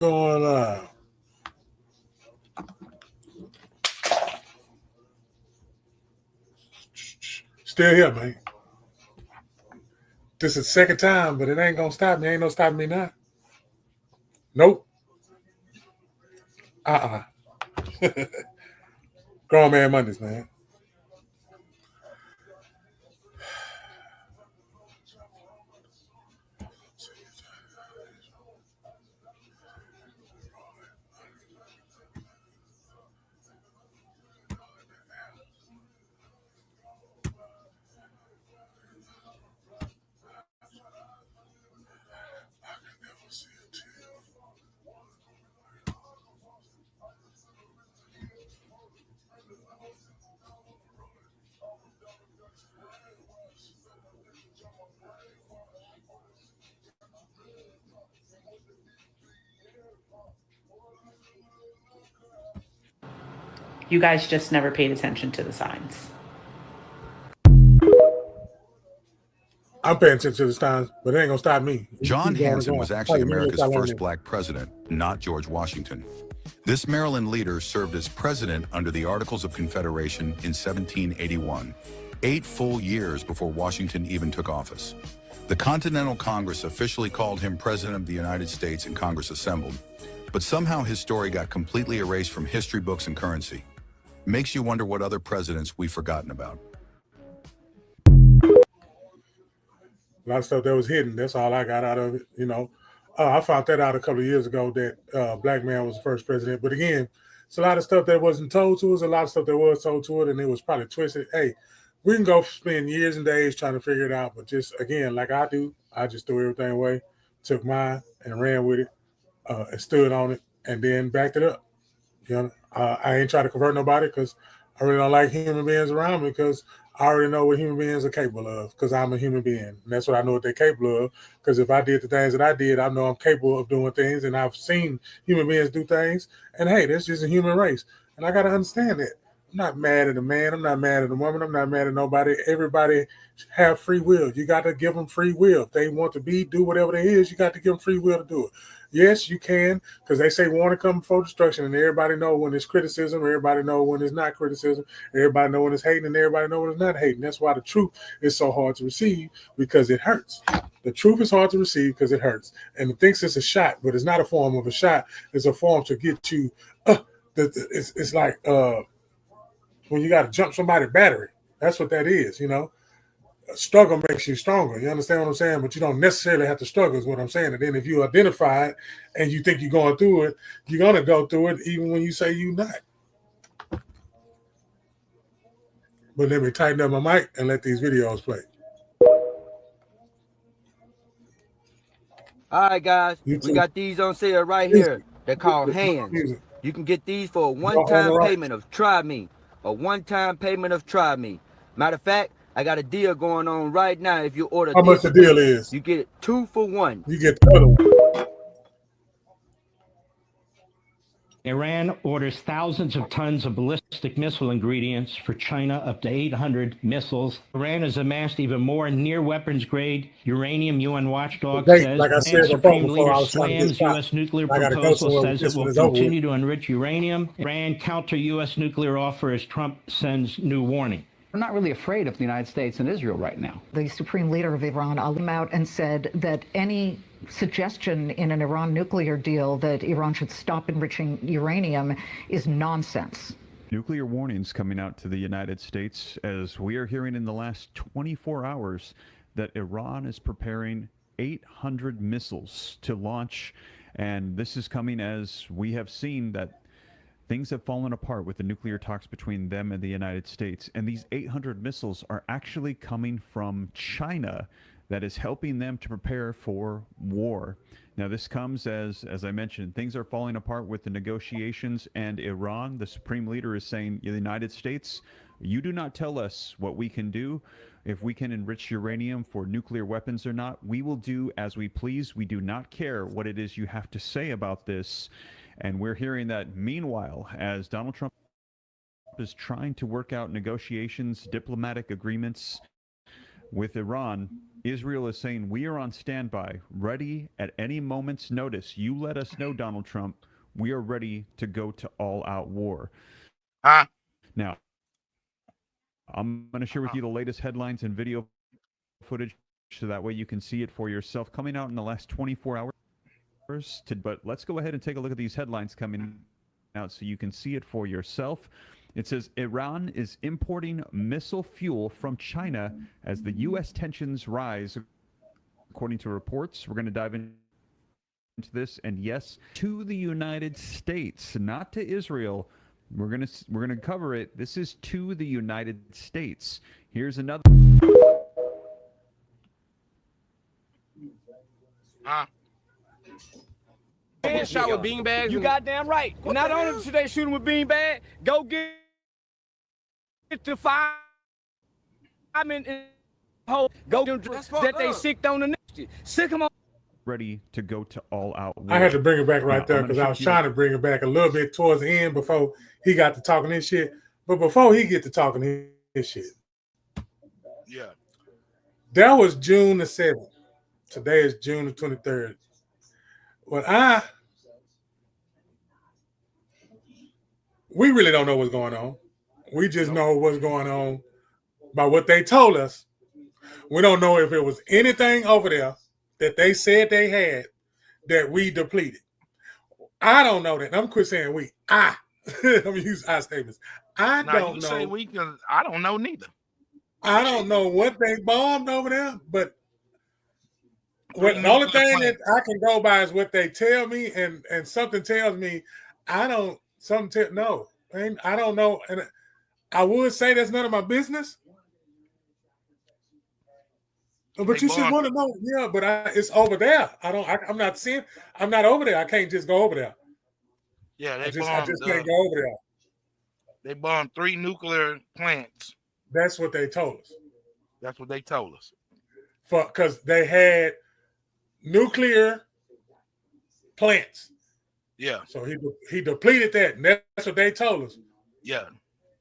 Going on. Still here, man. This is the second time, but it ain't gonna stop me. Ain't no stopping me now. Nope. Grown man Mondays, man. You guys just never paid attention to the signs. I'm paying attention to the signs, but it ain't gonna stop me. John Hanson was actually America's first black. black president, not George Washington. This Maryland leader served as president under the Articles of Confederation in 1781, 8 full years before Washington even took office. The Continental Congress officially called him President of the United States and Congress assembled, but somehow his story got completely erased from history books and currency. Makes you wonder what other presidents we've forgotten about. A lot of stuff that was hidden. That's all I got out of it. You know, I found that out a couple of years ago that black man was the first president. But again, it's a lot of stuff that wasn't told to us, a lot of stuff that was told to it, and it was probably twisted. Hey, we can go spend years and days trying to figure it out, but just again, like I do, I just threw everything away, took mine and ran with it, and stood on it, and then backed it up. You know, I ain't trying to convert nobody because I really don't like human beings around me because I already know what human beings are capable of because I'm a human being. And that's what I know what they're capable of because if I did the things that I did, I know I'm capable of doing things and I've seen human beings do things. And hey, that's just a human race. And I got to understand that. I'm not mad at a man. I'm not mad at a woman. I'm not mad at nobody. Everybody have free will. You got to give them free will. If they want to do whatever it is, you got to give them free will to do it. Yes, you can, because they say war to come before destruction, and everybody know when it's criticism, everybody know when it's not criticism, everybody know when it's hating, and everybody know when it's not hating. That's why the truth is so hard to receive, because it hurts. The truth is hard to receive because it hurts. And it thinks it's a shot, but it's not a form of a shot. It's a form to get you, it's like when you got to jump somebody's battery. That's what that is, you know. struggle makes you stronger. You understand what I'm saying? But you don't necessarily have to struggle is what I'm saying. And then if you identify it and you think you're going through it, you're going to go through it even when you say you're not. But let me tighten up my mic and let these videos play. All right, guys, we got these on sale right here. They're called hands. You can get these for a one-time payment of Try Me. A one-time payment of Try Me. Matter of fact, I got a deal going on right now. If you order how much the deal is? You get 2 for 1. You get the other one. Iran orders thousands of tons of ballistic missile ingredients for China, up to 800 missiles. Iran has amassed even more near weapons-grade uranium. UN watchdog says like I said Supreme before, Leader I was trying to slams get U.S. nuclear I gotta go proposal, somewhere says with it will this one. It's over continue to enrich uranium. Iran counter U.S. nuclear offer as Trump sends new warning. We're not really afraid of the United States and Israel right now. The Supreme Leader of Iran came out and said that any suggestion in an Iran nuclear deal that Iran should stop enriching uranium is nonsense. Nuclear warnings coming out to the United States as we are hearing in the last 24 hours that Iran is preparing 800 missiles to launch. And this is coming as we have seen that things have fallen apart with the nuclear talks between them and the United States. And these 800 missiles are actually coming from China, that is helping them to prepare for war. Now, this comes as I mentioned, things are falling apart with the negotiations, and Iran, the supreme leader, is saying, the United States, you do not tell us what we can do. If we can enrich uranium for nuclear weapons or not, we will do as we please. We do not care what it is you have to say about this. And we're hearing that meanwhile, as Donald Trump is trying to work out negotiations, diplomatic agreements with Iran, Israel is saying, we are on standby, ready at any moment's notice. You let us know, Donald Trump, we are ready to go to all-out war. Now, I'm going to share with you the latest headlines and video footage so that way you can see it for yourself. Coming out in the last 24 hours. But let's go ahead and take a look at these headlines coming out so you can see it for yourself. It says Iran is importing missile fuel from China as the U.S. tensions rise, according to reports. We're going to dive into this, and yes, to the United States, not to Israel. We're gonna cover it. This is to the United States. Here's another. Shot with beanbags. You goddamn right. Not only should they shoot him with beanbag, go get the firemen in hole. Go get them that they sicked on the next. Sick them on. Ready to go to all out war. I had to bring it back right there because I was trying to bring it back a little bit towards the end before he got to talking his shit. But before he get to talking his shit, yeah, that was June the 7th. Today is June the 23rd. We really don't know what's going on. We just know what's going on by what they told us. We don't know if it was anything over there that they said they had that we depleted. I don't know that. I'm quit saying we. I'm gonna use I statements. I don't know. Say we, cause I don't know neither. I don't know what they bombed over there, but the only thing that I can go by is what they tell me, and something tells me I don't. No, I don't know, and I would say that's none of my business. But you should want to know, yeah. But it's over there. I'm not seeing. I'm not over there. I can't just go over there. Yeah, I just can't go over there. They bombed 3 nuclear plants. That's what they told us. That's what they told us. Because they had nuclear plants. Yeah. So he depleted that, and that's what they told us. Yeah.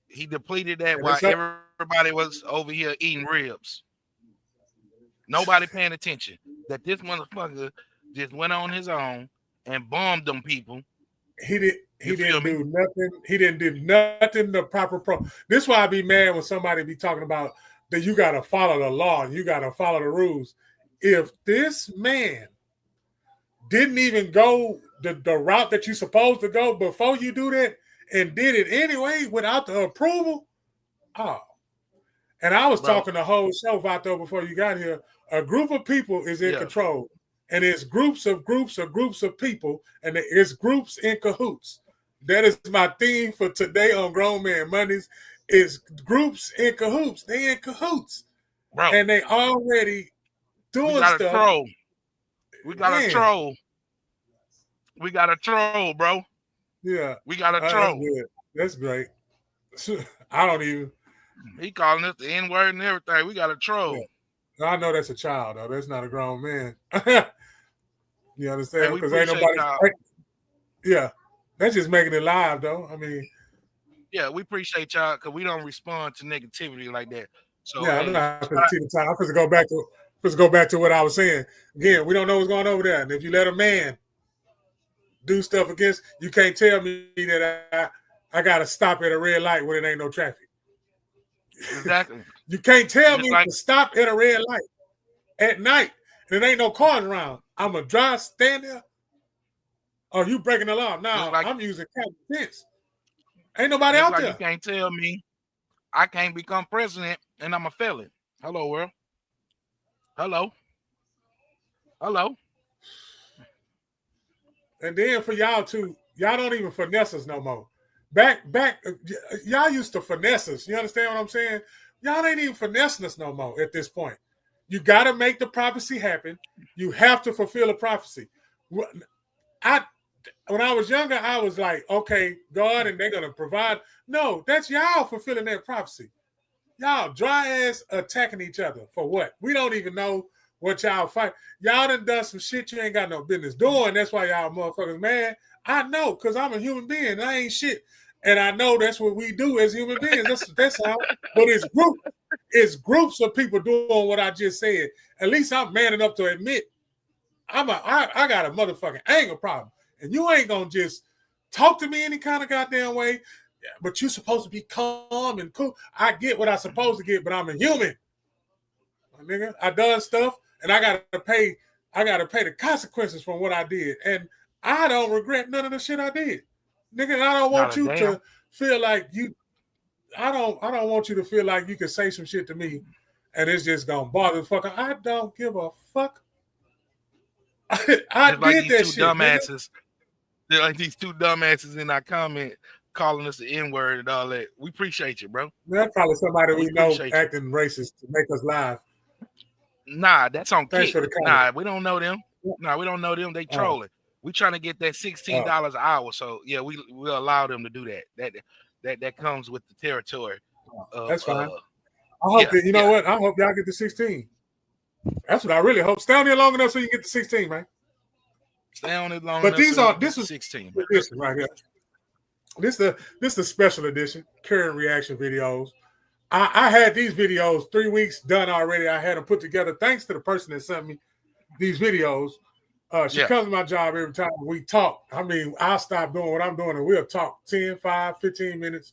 He depleted that while everybody was over here eating ribs. Nobody paying attention that this motherfucker just went on his own and bombed them people. He didn't do nothing. He didn't do nothing the proper This is why I be mad when somebody be talking about that you got to follow the law and you got to follow the rules. If this man didn't even go the route that you're supposed to go before you do that and did it anyway without the approval, And I was talking the whole show, Vato, before you got here. A group of people is in control, and it's groups of people, and it's groups in cahoots. That is my theme for today on Grown Man Mondays. Is groups in cahoots. They in cahoots, bro, and they already doing we got stuff. A troll. We got a troll. We got a troll, bro. Yeah, we got a troll. That's great. I don't even. He calling us the N-word and everything. We got a troll. Yeah. I know that's a child, though. That's not a grown man. You understand? Because ain't nobody. Yeah, that's just making it live, though. I mean. Yeah, we appreciate y'all because we don't respond to negativity like that. So yeah, I'm not going to take the time. I'm supposed to go back to what I was saying. Again, we don't know what's going on over there. And if you let a man do stuff against, you can't tell me that I got to stop at a red light when it ain't no traffic. Exactly. You can't tell me to stop at a red light at night and there ain't no cars around. I'm going to drive, stand there. Oh, you breaking the law. No, I'm using common sense. Ain't nobody out there. You can't tell me I can't become president and I'm a felon. Hello, world. Hello. And then for y'all too, y'all don't even finesse us no more. Back, y'all used to finesse us. You understand what I'm saying? Y'all ain't even finessing us no more at this point. You got to make the prophecy happen. You have to fulfill a prophecy. When I was younger, I was like, okay, God, and they're going to provide. No, that's y'all fulfilling that prophecy. Y'all dry ass attacking each other for what? We don't even know what y'all fight. Y'all done some shit you ain't got no business doing. That's why y'all motherfuckers mad. I know, because I'm a human being. I ain't shit. And I know that's what we do as human beings. That's how. But it's groups of people doing what I just said. At least I'm man enough to admit I got a motherfucking anger problem. And you ain't gonna just talk to me any kind of goddamn way. But you're supposed to be calm and cool. I get what I'm supposed to get, but I'm a human. Nigga, I done stuff and I gotta pay the consequences from what I did. And I don't regret none of the shit I did. Nigga, I don't want you to feel like you I don't want you to feel like you can say some shit to me and it's just gonna bother the fuck. I don't give a fuck. I did that shit. Dumbasses. They're like these two dumbasses in our comment calling us the N-word and all that. We appreciate you, bro. That's probably somebody we know acting racist to make us laugh. Nah, that's on Kick. Nah, we don't know them. Nah, we don't know them. They trolling. We trying to get that $16 an hour. So yeah, we'll allow them to do that. That comes with the territory. That's fine. I hope that, you know what? I hope y'all get the 16. That's what I really hope. Stay on there long enough so you get the 16, man. Stay on it long enough. But this is 16 right here. This the special edition, current reaction videos. I had these videos 3 weeks done already. I had them put together thanks to the person that sent me these videos. She comes to my job every time we talk. I mean, I'll stop doing what I'm doing and we'll talk 10, 5, 15 minutes.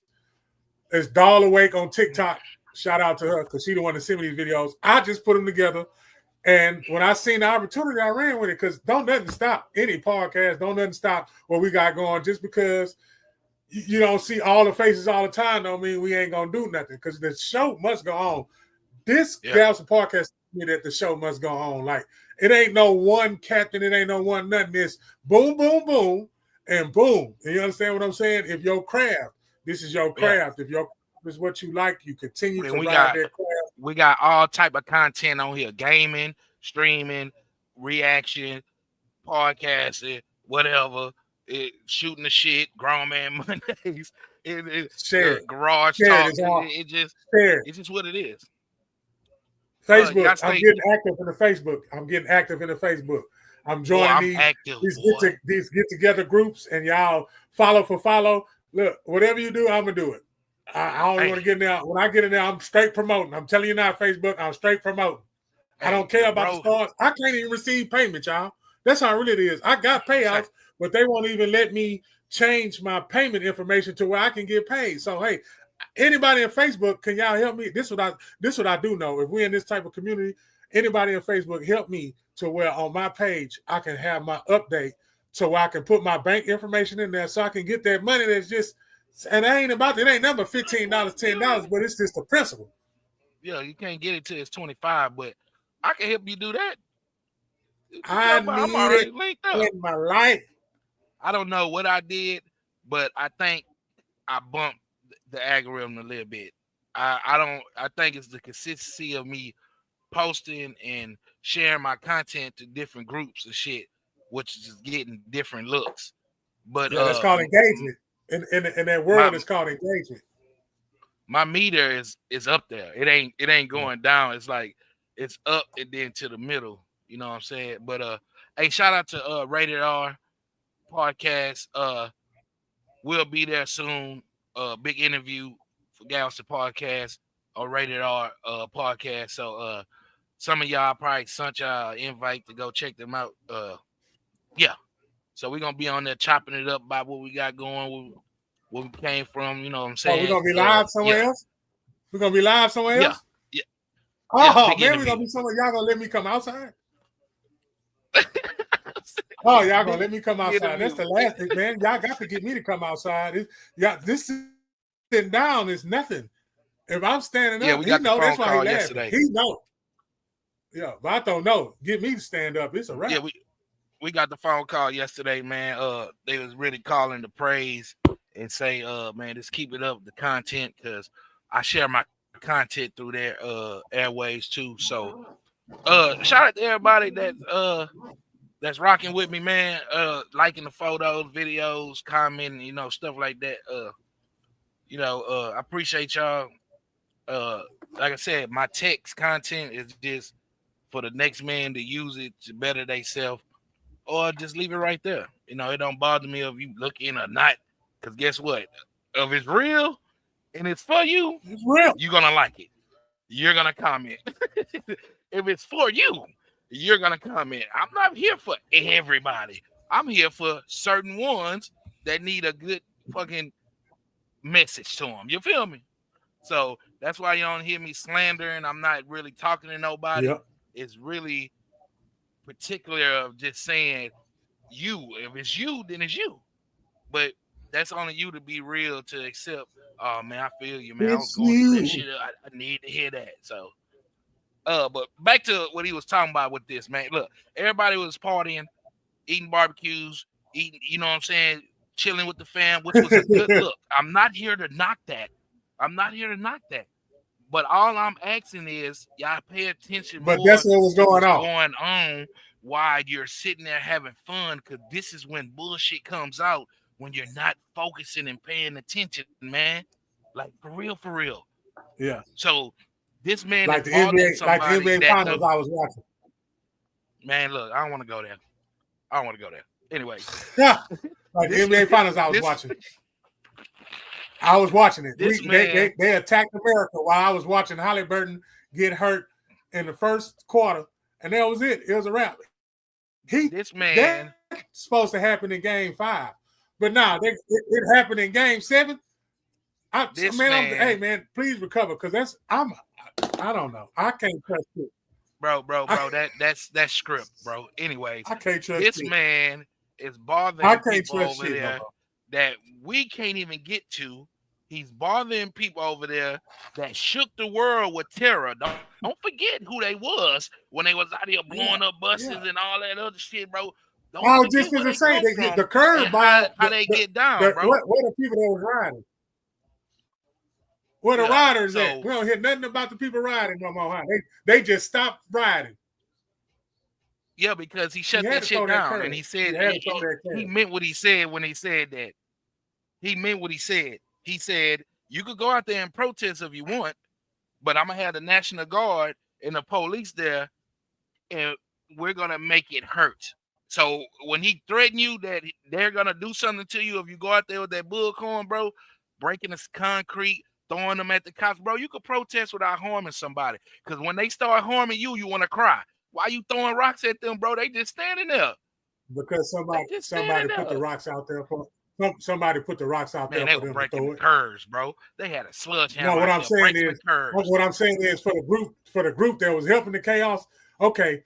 It's Doll Awake on TikTok. Shout out to her because she the one that sent me these videos. I just put them together. And when I seen the opportunity, I ran with it because don't nothing stop any podcast. Don't nothing stop what we got going. Just because you don't see all the faces all the time don't mean we ain't going to do nothing because the show must go on. This Galveston podcast me that the show must go on. Like, it ain't no one captain. It ain't no one nothing. It's boom, boom, boom, and boom. You understand what I'm saying? If your craft, this is your craft. If your craft is what you like, you continue to ride that craft. We got all type of content on here: gaming, streaming, reaction, podcasting, whatever. Shooting the shit, Grown Man Mondays, garage talk. It's just what it is. Facebook. I'm getting active in the Facebook. I'm joining these get together groups, and y'all follow. Look, whatever you do, I'm gonna do it. I don't want to get in there. When I get in there, I'm straight promoting. I'm telling you now, Facebook, I'm straight promoting. I don't care about the stars. I can't even receive payment, y'all. That's how really it is. I got payouts, but they won't even let me change my payment information to where I can get paid. So hey, anybody in Facebook, can y'all help me? This what I do know. If we're in this type of community, anybody in Facebook, help me to where on my page I can have my update so I can put my bank information in there so I can get that money that's just, and it ain't nothing but $15, $10, but it's just the principle. you can't get it till it's 25, but I can help you do that. I I'm need already it linked up. in my life. I don't know what I did, but I think I bumped the algorithm a little bit. I think it's the consistency of me posting and sharing my content to different groups and shit, which is getting different looks. But yeah, that's called engagement. In that world, it's called engagement. My meter is up there. It ain't going down. It's like it's up and then to the middle. You know what I'm saying? But hey, shout out to Rated R podcast. We'll be there soon. Big interview for Galveston podcast or Rated R podcast. So some of y'all probably sent y'all invite to go check them out. Yeah. So we're gonna be on there chopping it up about what we got going, where we came from, you know what I'm saying? Oh, we're gonna be live somewhere else? We're gonna be live somewhere else? Yeah. Oh man, we're gonna be somewhere. Y'all gonna let me come outside? Oh, y'all gonna let me come outside? That's the last thing, man. Y'all got to get me to come outside. This sitting down is nothing. If I'm standing up, we got he know. That's why he laughing. yesterday. He know. Yeah, but I don't know. Get me to stand up. It's a wrap. Yeah, we got the phone call yesterday, man. They was really calling the praise and say, man, just keep it up, the content, because I share my content through their airwaves too. So shout out to everybody that's rocking with me, man. Liking the photos, videos, commenting, stuff like that. I appreciate y'all. Like I said, my text content is just for the next man to use it to better themselves, or just leave it right there. It don't bother me if you looking or not, because guess what? If it's real and it's for you, it's real. You're gonna like it. You're gonna comment. If it's for you, you're gonna comment. I'm not here for everybody. I'm here for certain ones that need a good fucking message to them. You feel me? So that's why you don't hear me slandering. I'm not really talking to nobody. Yep. It's really particular of just saying you. If it's you, then it's you. But that's only you to be real, to accept. Oh man, I feel you, man. I was going through that shit. I need to hear that. So but back to what he was talking about with this, man. Look, everybody was partying, eating barbecues, you know what I'm saying, chilling with the fam, which was a good look. I'm not here to knock that. But all I'm asking is y'all pay attention but more. That's what was going on while you're sitting there having fun, because this is when bullshit comes out, when you're not focusing and paying attention, man. Like for real. Yeah. So this man, like the NBA finals I was watching. Man, look, I don't want to go there. Anyway. Yeah. Like the NBA finals I was watching. I was watching it. They attacked America while I was watching Halliburton get hurt in the first quarter, and that was it. It was a wrap. That's supposed to happen in Game 5, but now it happened in Game 7. Hey man, please recover, because I don't know. I can't trust it, bro. That's script, bro. Anyways, I can't trust this it. man is bothering people over there that we can't even get to. He's bothering people over there that shook the world with terror. Don't forget who they was when they was out here blowing up buses and all that other shit, bro. I was just gonna say the curve by how they get down, bro. Where the people that was riding? Where the riders at? We don't hear nothing about the people riding no more. Huh? They just stopped riding. Yeah, because he shut that shit down, and he said he meant what he said when he said that. He meant what he said. He said, you could go out there and protest if you want, but I'm going to have the National Guard and the police there, and we're going to make it hurt. So when he threatened you that they're going to do something to you if you go out there with that bullcorn, bro, breaking this concrete, throwing them at the cops, bro, you could protest without harming somebody. Because when they start harming you, you want to cry. Why you throwing rocks at them, bro? They just standing there. Because somebody put the rocks out there for somebody put the rocks out there for them to throw it. Curves, bro. They had a sledgehammer. No, what I'm saying is for the group that was helping the chaos. Okay,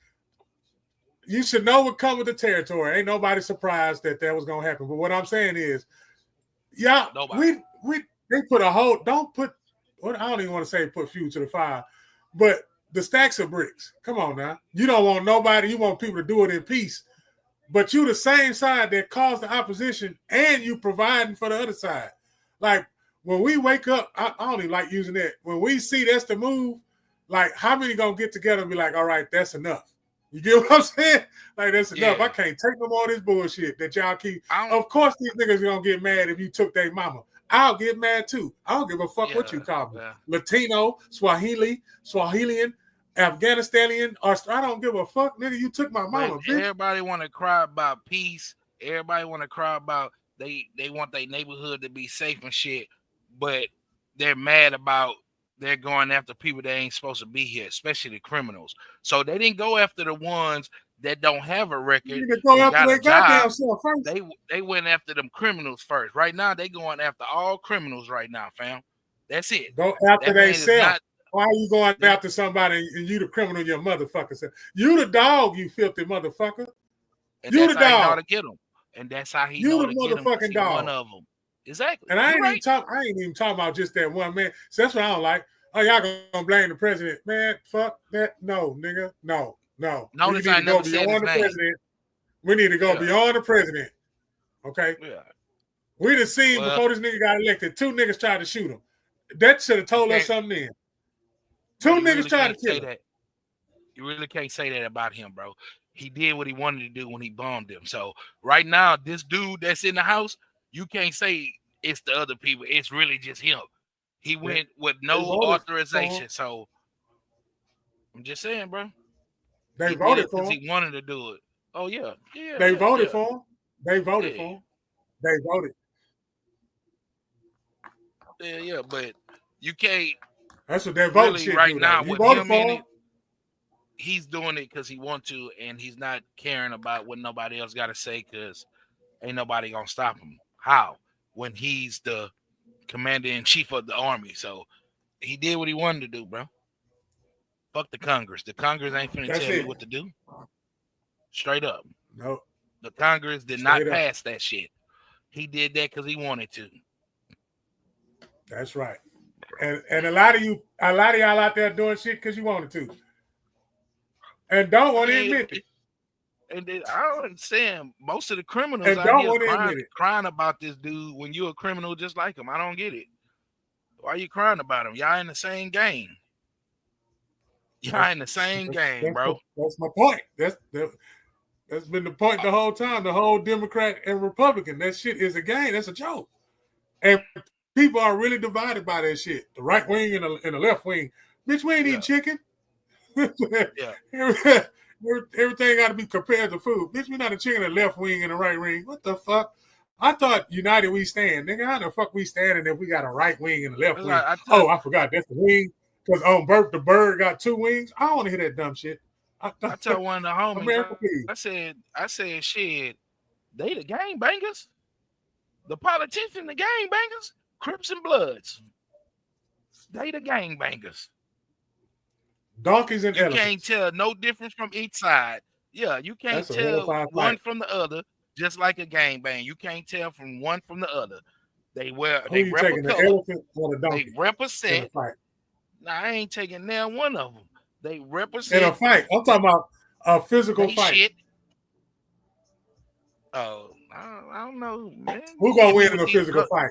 you should know what comes with the territory. Ain't nobody surprised that was gonna happen. But what I'm saying is, they put a whole. I don't even want to say put fuel to the fire, But the stacks of bricks. Come on now. You don't want nobody. You want people to do it in peace. But you the same side that caused the opposition, and you providing for the other side. Like when we wake up, I don't even like using that. When we see that's the move, like how many gonna get together and be like, all right, that's enough. You get what I'm saying? Like that's enough. I can't take no more of this bullshit that y'all keep. Of course, these niggas gonna get mad if you took their mama. I'll get mad too. I don't give a fuck what you call me. Latino, Swahilian, Afghanistanian, or I don't give a fuck, nigga. You took my mama. Bitch. Everybody want to cry about peace. Everybody want to cry about they want their neighborhood to be safe and shit, but they're mad about they're going after people that ain't supposed to be here, especially the criminals. So they didn't go after the ones that don't have a record. They went after them criminals first. Right now, they going after all criminals right now, fam. That's it. Go after they self. Why are you going after somebody and you the criminal, your motherfucker self? You the dog, you filthy motherfucker. And you the dog. To get them. And that's how he you know the to motherfucking get dog. One of them. Exactly. And I ain't even talking about just that one man. So that's what I don't like. Oh, y'all gonna blame the president. Man, fuck that. No, nigga. No. Notice I never said his name. President. We need to go beyond the president. Okay? Yeah. We done seen before this nigga got elected, 2 niggas tried to shoot him. That should have told us something then. 2 niggas tried to kill him. You really can't say that about him, bro. He did what he wanted to do when he bombed him. So right now, this dude that's in the house, you can't say it's the other people. It's really just him. He went with no authorization. So I'm just saying, bro. They voted for him. He wanted to do it. Oh, yeah. They voted for him. They voted for him. They voted. Yeah, but you can't. That's what that vote really shit right do, now. You With voted him for in him. it, he's doing it because he wants to, and he's not caring about what nobody else got to say because ain't nobody going to stop him. How? When he's the commander-in-chief of the army. So he did what he wanted to do, bro. Fuck the Congress. The Congress ain't finna tell me what to do. Straight up. No. The Congress did not pass that shit. He did that because he wanted to. That's right. And a lot of y'all out there doing shit because you wanted to. And don't want to admit it. And I don't understand. Most of the criminals And out don't here want to admit it. crying about this dude when you're a criminal just like him. I don't get it. Why are you crying about him? Y'all in the same game. Y'all in the same game, bro. That's my point. That's been the point the whole time. The whole Democrat and Republican. That shit is a game. That's a joke. And people are really divided by that shit. The right wing and the left wing. Bitch, we ain't eating chicken. Everything got to be compared to food. Bitch, we not a chicken in the left wing and the right wing. What the fuck? I thought united we stand. Nigga, how the fuck we standing if we got a right wing and a left wing? I forgot. That's the wing. Because the bird got 2 wings. I don't want to hear that dumb shit. I tell one of the homies, I said, shit, they the gangbangers. The politicians, the gangbangers, Crips and Bloods. They the gangbangers. Donkeys and elephants. You can't tell no difference from each side. Yeah, you can't tell one from the other, just like a gangbang. You can't tell from one from the other. They taking the elephant or the donkey? They represent. Nah, I ain't taking now one of them. They represent in a fight. I'm talking about a physical fight. Shit. Oh, I don't know, man. Who gonna win in a physical fight?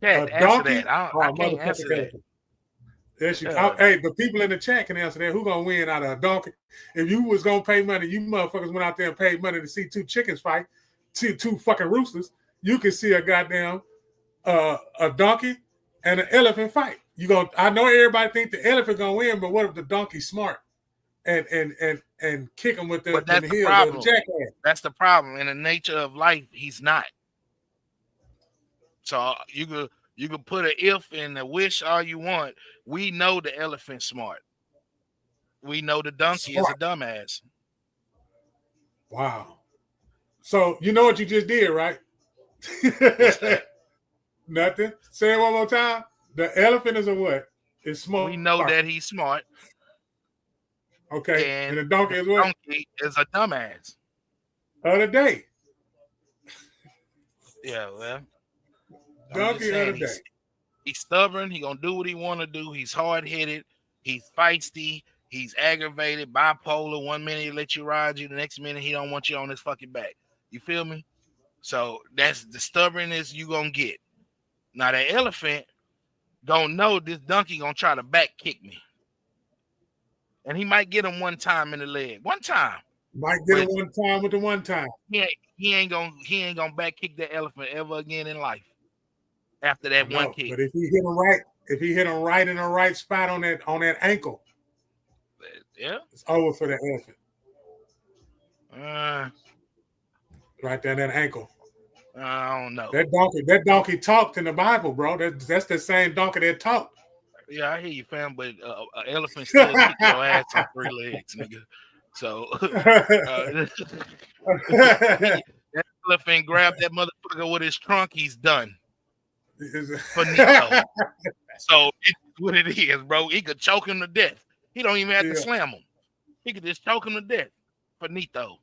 Yeah, a donkey? I can't answer that. Hey, the people in the chat can answer that. Who gonna win out of a donkey? If you was gonna pay money, you motherfuckers went out there and paid money to see 2 chickens fight, two fucking roosters. You can see a goddamn a donkey and an elephant fight. I know everybody think the elephant gonna win, but what if the donkey's smart and kick him with the but that's the problem. That's the problem. In the nature of life, he's not. So you could put an if and a wish all you want. We know the elephant's smart. We know the donkey is a dumbass. Wow. So you know what you just did, right? Nothing. Say it one more time. The elephant is a what? It's smart. We know that he's smart. Okay. And the donkey is what? Donkey is a dumbass. Other day. Yeah, well. Donkey other day. He's stubborn. He gonna do what he want to do. He's hard-headed. He's feisty. He's aggravated, bipolar. 1 minute he let you ride you, the next minute he don't want you on his fucking back. You feel me? So that's the stubbornness you gonna get. Now that elephant don't know this donkey gonna try to back kick me, and he might get him one time in the leg. One time. Might get him one time with the one time. He ain't gonna back kick that elephant ever again in life. After that one kick. But if he hit him right in the right spot on that ankle, yeah, it's over for the elephant. Right there, that ankle. I don't know. That donkey talked in the Bible, bro. That's the same donkey that talked. Yeah, I hear you, fam. But an elephant still kick your ass on 3 legs, nigga. So that elephant grabbed that motherfucker with his trunk. He's done. Finito. So it's what it is, bro. He could choke him to death. He don't even have to slam him. He could just choke him to death. Finito.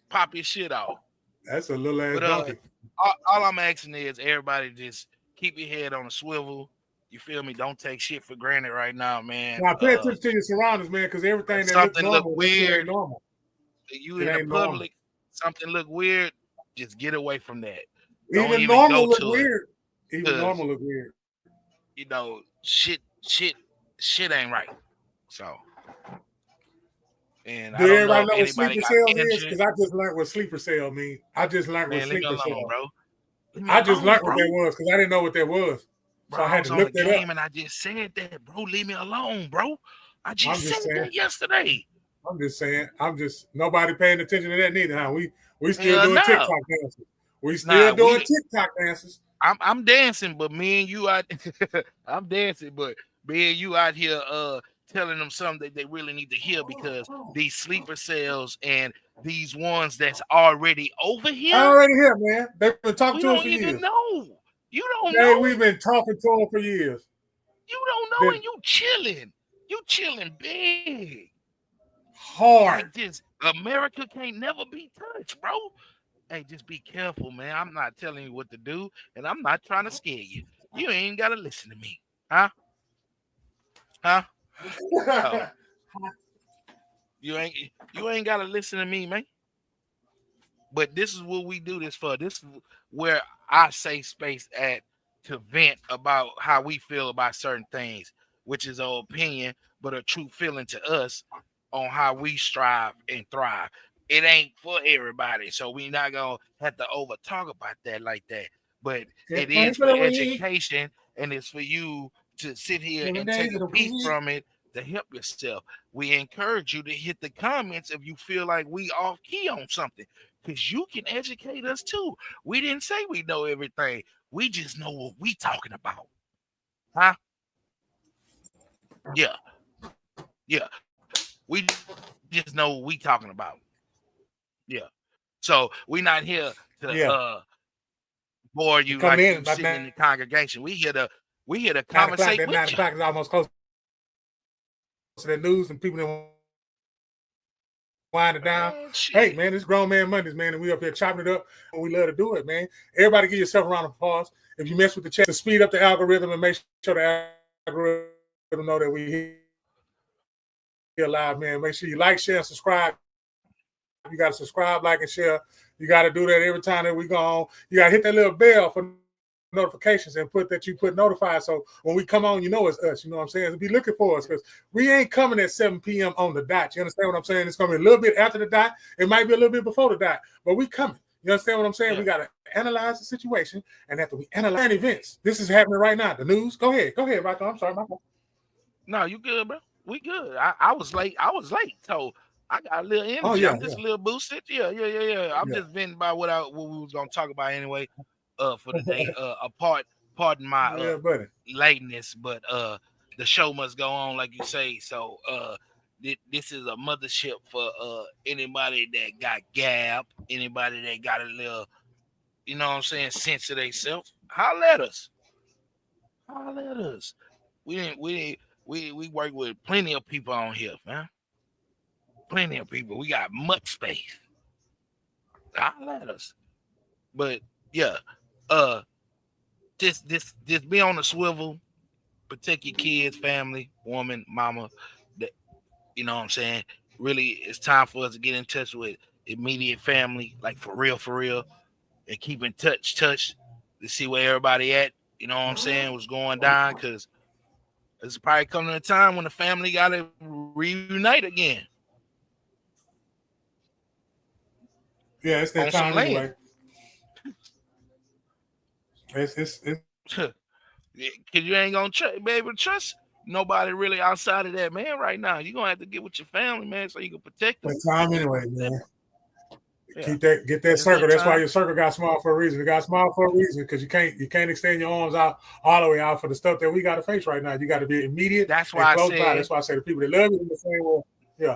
Pop your shit off. That's a little ass donkey. All I'm asking is everybody just keep your head on a swivel. You feel me? Don't take shit for granted right now, man. Now pay attention to your surroundings, man, because everything that something looks normal, look weird. Normal. You in the public, something look weird. Just get away from that. Even normal look weird. Even normal look weird. You know, shit ain't right. So, and do everybody know what sleeper cell is? Because I just learned what sleeper cell mean. I just learned what sleeper cell, bro. I just learned what that was because I didn't know what that was. Bro, so I had to look that up. And I just said that, bro. Leave me alone, bro. I just said that yesterday. I'm just saying. Nobody paying attention to that neither. Huh? We still doing TikTok dances. We still doing TikTok dances. I'm dancing, but me and you out. I'm dancing, but me and you out here telling them something that they really need to hear because these sleeper cells and these ones that's already over here. Already here, man. They've been talking to us for years. You don't even know. You don't know. We've been talking to them for years. You don't know, and you chilling. You chilling big. Hard. Like this. America can't never be touched, bro. Hey, just be careful, man. I'm not telling you what to do, and I'm not trying to scare you. You ain't gotta listen to me. Huh? Oh. You ain't gotta listen to me, man. But this is what we do this for. This is where I say space at to vent about how we feel about certain things, which is our opinion, but a true feeling to us on how we strive and thrive. It ain't for everybody, so we not gonna have to over talk about that like that. But it is for education, and it's for you to sit here and take a piece from it to help yourself. We encourage you to hit the comments if you feel like we off key on something, because you can educate us too. We didn't say we know everything. We just know what we talking about. Huh? Yeah. We just know what we talking about. Yeah. So we're not here to bore you like you sitting in the congregation. We here to conversate with 9 you. o'clock is almost close to the news and people don't wind it down. Hey, man, it's Grown Man Mondays, man, and we up here chopping it up, and we love to do it, man. Everybody give yourself a round of applause. If you mess with the chat, to speed up the algorithm and make sure the algorithm know that we here live, man. Make sure you like, share, and subscribe. You got to subscribe, like, and share. You got to do that every time that we go on. You got to hit that little bell for notifications and put notified. So when we come on, you know it's us. You know what I'm saying? So be looking for us because we ain't coming at 7 p.m. on the dot. You understand what I'm saying? It's going to be a little bit after the dot. It might be a little bit before the dot, but we coming. You understand what I'm saying? Yeah. We got to analyze the situation, and after we analyze events, this is happening right now. The news. Go ahead, Rocco. I'm sorry, Michael. No, you good, bro. We good. I was late. So I got a little energy. I'm just a little boosted. Yeah. I'm just venting about what we was gonna talk about anyway. For the day. Pardon my lateness, but the show must go on, like you say. So this is a mothership for anybody that got gab, anybody that got a little, you know what I'm saying, sense of themselves. Holler at us. We work with plenty of people on here, man. Plenty of people. We got much space. Holler at us. But yeah, just be on the swivel, protect your kids, family, woman, mama. That, you know what I'm saying? Really, it's time for us to get in touch with immediate family, like for real, and keep in touch to see where everybody at. You know what I'm saying? What's going down? Because it's probably coming a time when the family got to reunite again. Yeah, it's that on time some anyway. land. It's Cause you ain't gonna be able to trust nobody really outside of that man right now. You're gonna have to get with your family, man, so you can protect them. that time anyway, man. Yeah. Get that circle. that That's why time. your circle got small for a reason. It got small for a reason because you can't extend your arms out all the way out for the stuff that we got to face right now. You got to be immediate. That's and why I close by. said. That's why I say the people that love you in the same way. Yeah.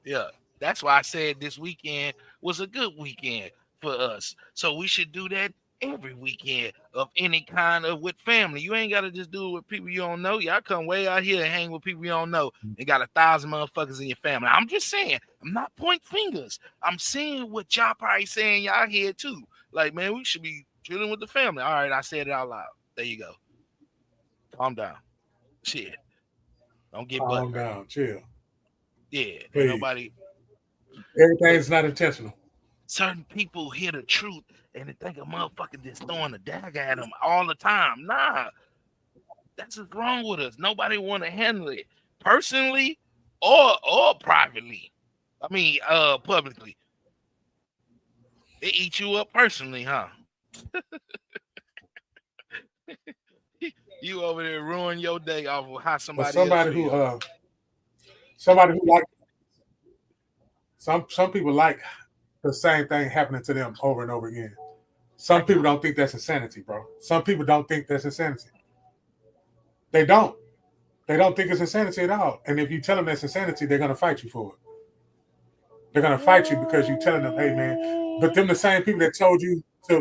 Yeah. That's why I said this weekend was a good weekend for us. So we should do that every weekend of any kind of with family. You ain't got to just do it with people you don't know. Y'all come way out here and hang with people you don't know and got 1,000 motherfuckers in your family. I'm just saying, I'm not pointing fingers. I'm saying what y'all probably saying y'all hear too. Like, man, we should be chilling with the family. All right, I said it out loud. There you go. Calm down. Shit. Don't get Calm butthurt. down. Chill. Yeah. Please. Nobody. Everything's not intentional. Certain people hear the truth and they think a motherfucker just throwing a dagger at them all the time. Nah, that's what's wrong with us. Nobody want to handle it personally or privately. I mean, publicly. They eat you up personally, huh? You over there ruin your day off of how somebody else feels. Somebody who like some people like the same thing happening to them over and over again. Some people don't think that's insanity, bro. Some people don't think that's insanity. They don't. They don't think it's insanity at all. And if you tell them that's insanity, they're gonna fight you for it. They're gonna fight you because you're telling them, "Hey, man." But them the same people that told you to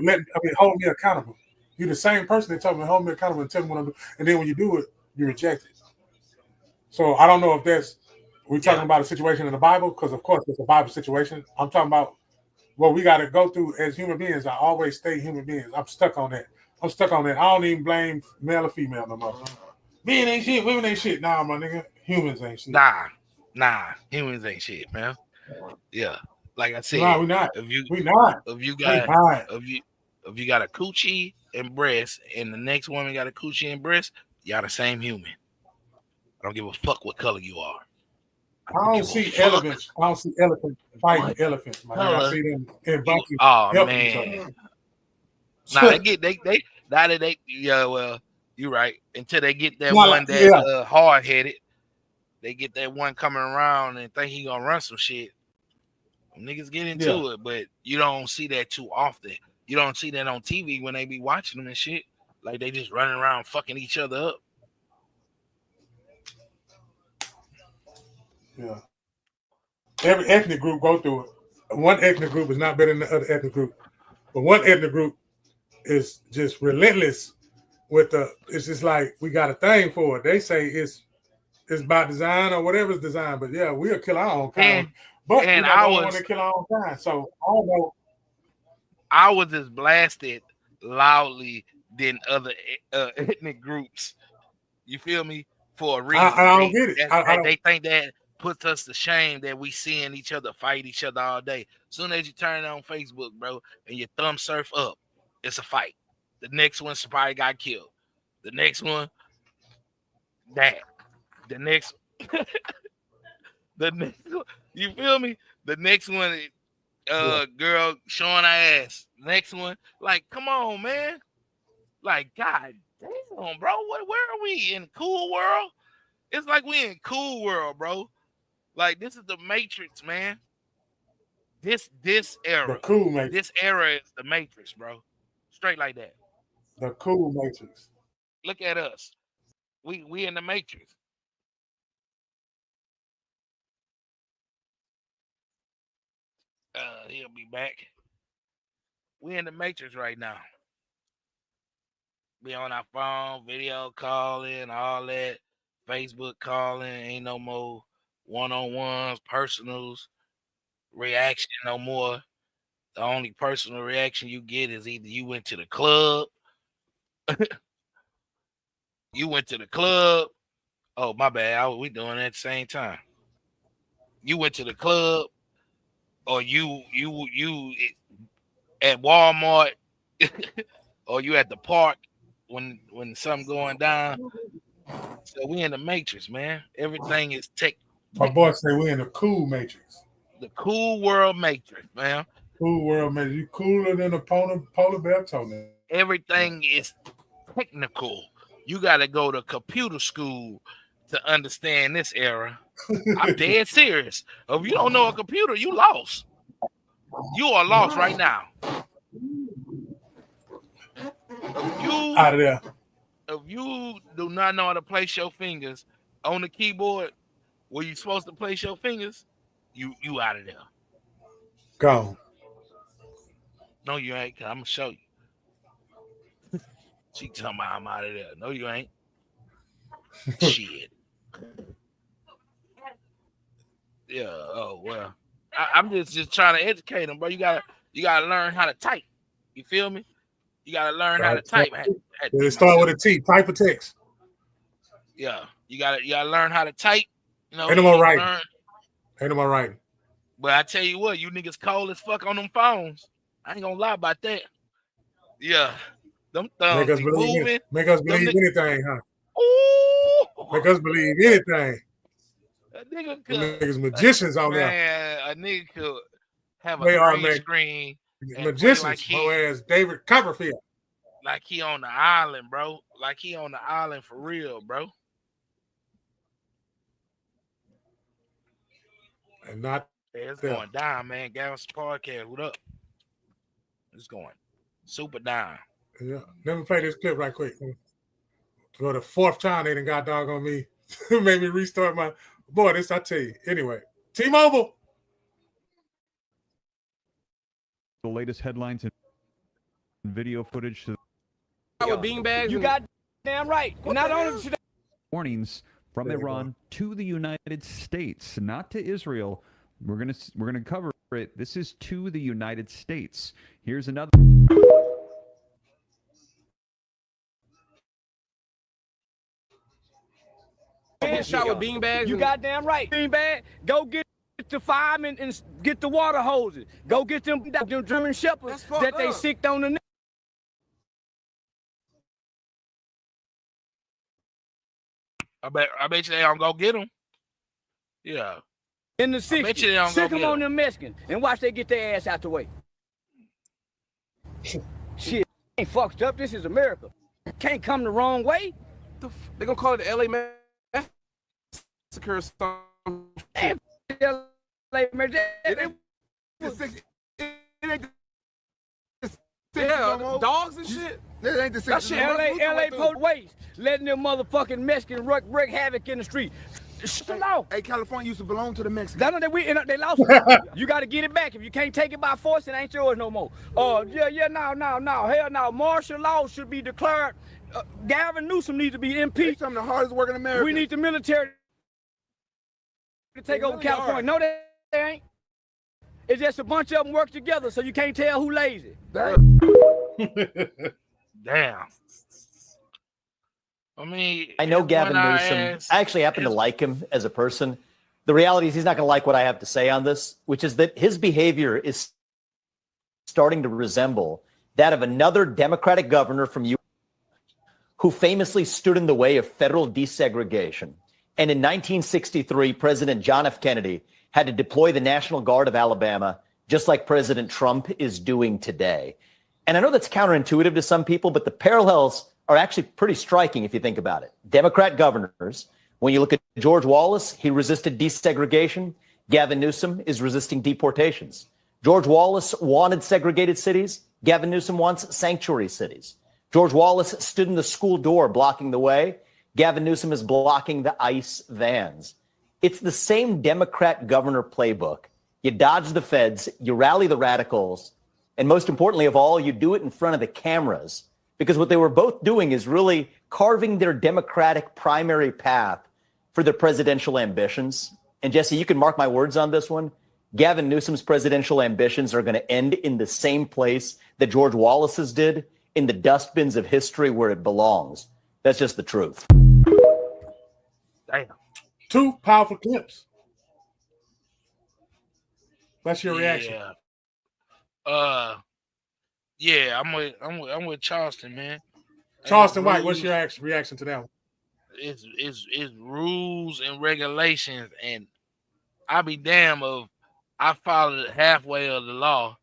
hold me accountable. You're the same person that told me to hold me accountable and tell me what I'm doing. And then when you do it, you reject it. So I don't know if we're talking about a situation in the Bible, because of course it's a Bible situation. I'm talking about what we got to go through as human beings. I always stay human beings. I'm stuck on that. I don't even blame male or female no more. Men ain't shit. Women ain't shit. Nah, my nigga. Humans ain't shit. Nah. Humans ain't shit, man. Yeah. Like I said, nah, we not. If you got a coochie and breast, and the next woman got a coochie and breast, y'all the same human. I don't give a fuck what color you are. I don't see elephants. I don't see elephants fighting elephants, man. I see them in buckets helping each other. Well, you're right. Until they get that one that's hard headed, they get that one coming around and think he gonna run some shit. Niggas get into it, but you don't see that too often. You don't see that on TV when they be watching them and shit. Like they just running around fucking each other up. Yeah. Every ethnic group go through it. One ethnic group is not better than the other ethnic group. But one ethnic group is just relentless with it's just like we got a thing for it. They say it's by design or whatever's designed, but yeah, we'll kill our own kind. But we're not the only one to kill our own kind. So I don't know. I was just blasted loudly than other ethnic groups. You feel me? For a reason. I don't get it. They think that puts us to shame that we seeing each other fight each other all day. As soon as you turn on Facebook, bro, and your thumb surf up, it's a fight. The next one probably got killed. The next one, that. The next one, you feel me? The next one, girl showing her ass. Next one, like, come on, man. Like, God damn, bro. Where are we? In Cool World? It's like we in Cool World, bro. Like, this is the Matrix, man. This era. The cool Matrix. This era is the Matrix, bro. Straight like that. The cool Matrix. Look at us. We in the Matrix. He'll be back. We in the Matrix right now. We on our phone, video calling, all that, Facebook calling, ain't no more one-on-ones, personals, reaction no more. The only personal reaction you get is either you went to the club You went to the club. Oh, my bad. We doing it at the same time. You went to the club, or you at Walmart, or you at the park when something going down. So we in the matrix, man. Everything is tech. My boy say we in the cool matrix. The cool world matrix, man. Cool world matrix. You cooler than a polar bear toenail. Everything is technical. You got to go to computer school to understand this era. I'm dead serious. If you don't know a computer, you lost. You are lost right now. Out of there. If you do not know how to place your fingers on the keyboard where you're supposed to place your fingers, you out of there. Gone. No, you ain't. I'm gonna show you. She talking about I'm out of there. No, you ain't. Shit. Yeah. Oh well. I'm just trying to educate them, bro. You gotta learn how to type. You feel me? You gotta learn how to type. It start with a T. Type of text. Yeah. You gotta learn how to type. You know. Ain't no more writing. Ain't no more writing. But I tell you what, you niggas cold as fuck on them phones. I ain't gonna lie about that. Yeah. Them thumbs Make us believe anything, huh? Ooh. Make us believe anything. A nigga Them niggas magicians on there. Man, a nigga could have a They are green screen. magicians, like as David Copperfield. Like he on the island, bro. Like he on the island for real, bro. And not it's going down, man. Gavin Podcast, what up? It's going super down. Yeah. Let me play this clip right quick. For the fourth time they done got dog on me. Made me restart my boy. This I tell you. Anyway, T-Mobile. The latest headlines and video footage to beanbags. You got damn right. Not only today. Warnings from Iran to the United States, not to Israel. We're gonna cover it. This is to the United States. Here's another. Shot with beanbags. You got damn right. Beanbag. Go get the firemen and get the water hoses. Go get them German shepherds that they sicked on the neck. I bet you they don't go get them. Yeah. In the 60s. I bet you they don't Sick go them get on them Mexicans and watch they get their ass out the way. Shit, ain't fucked up. This is America. Can't come the wrong way. They gonna call it the LA Massacre or something. Yeah, dogs and shit. That ain't the that shit. LA post waste, letting them motherfucking Mexicans wreak havoc in the street. Hey, California used to belong to the Mexicans. They lost it. You got to get it back. If you can't take it by force, it ain't yours no more. No. Hell no. Martial law should be declared. Gavin Newsom needs to be impeached. Some of the hardest working Americans. We need the military to take over California. No, they ain't. It's just a bunch of them work together, so you can't tell who lazy. Damn. I mean, I know Gavin Newsom. I actually happen to like him as a person. The reality is he's not going to like what I have to say on this, which is that his behavior is starting to resemble that of another Democratic governor from Utah who famously stood in the way of federal desegregation. And in 1963, President John F. Kennedy had to deploy the National Guard of Alabama, just like President Trump is doing today. And I know that's counterintuitive to some people, but the parallels are actually pretty striking if you think about it. Democrat governors, when you look at George Wallace, he resisted desegregation. Gavin Newsom is resisting deportations. George Wallace wanted segregated cities. Gavin Newsom wants sanctuary cities. George Wallace stood in the school door blocking the way. Gavin Newsom is blocking the ICE vans. It's the same Democrat governor playbook. You dodge the feds, you rally the radicals, and most importantly of all, you do it in front of the cameras. Because what they were both doing is really carving their Democratic primary path for their presidential ambitions. And Jesse, you can mark my words on this one. Gavin Newsom's presidential ambitions are going to end in the same place that George Wallace's did, in the dustbins of history where it belongs. That's just the truth. Damn. 2 powerful clips. What's your reaction? Yeah, I'm with Charleston, man. Charleston White, what's your reaction to that one? It's rules and regulations, and I be damn if I followed halfway of the law,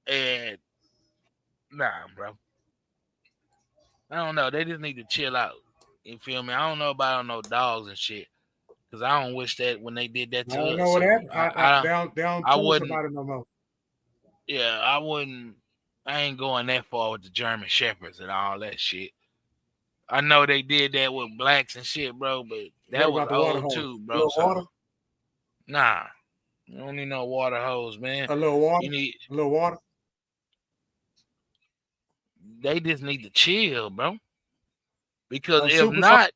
and nah, bro. I don't know. They just need to chill out. You feel me? I don't know about no dogs and shit, because I don't wish that when they did that to us. I don't know what happened. They don't I wouldn't. about it no more. Yeah, I wouldn't. I ain't going that far with the German Shepherds and all that shit. I know they did that with blacks and shit, bro, but that was old too, bro. Water? Nah, you don't need no water hose, man. A little water? You need a little water? They just need to chill, bro. Because if not,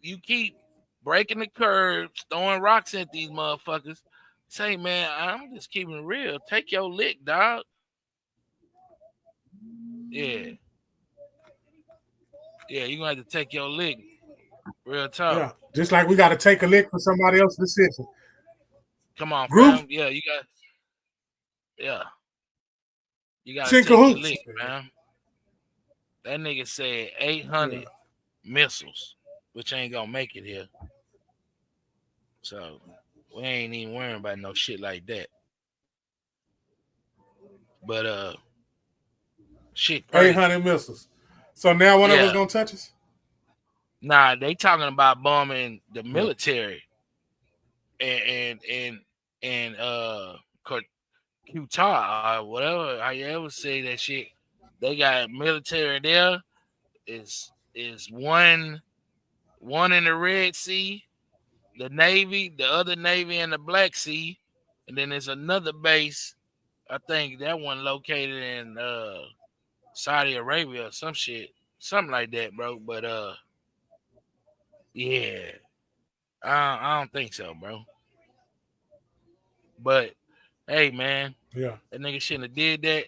you keep breaking the curbs, throwing rocks at these motherfuckers. Say, man, I'm just keeping it real. Take your lick, dog. Yeah. Yeah, you're going to have to take your lick. Real talk. Yeah, just like we got to take a lick for somebody else's decision. Come on, Group? fam. Yeah, you got. Yeah. You got to Sink take your hoops. lick, man. That nigga said 800 missiles, which ain't going to make it here. So we ain't even worrying about no shit like that. But shit. 800 missiles. So now one of us gonna touch us? Nah, they talking about bombing the military and Qatar or whatever. How you ever say that shit? They got military there. Is one in the Red Sea, the Navy, the other Navy in the Black Sea, and then there's another base. I think that one located in Saudi Arabia or some shit, something like that, bro. But yeah, I don't think so, bro. But hey, man, that nigga shouldn't have did that,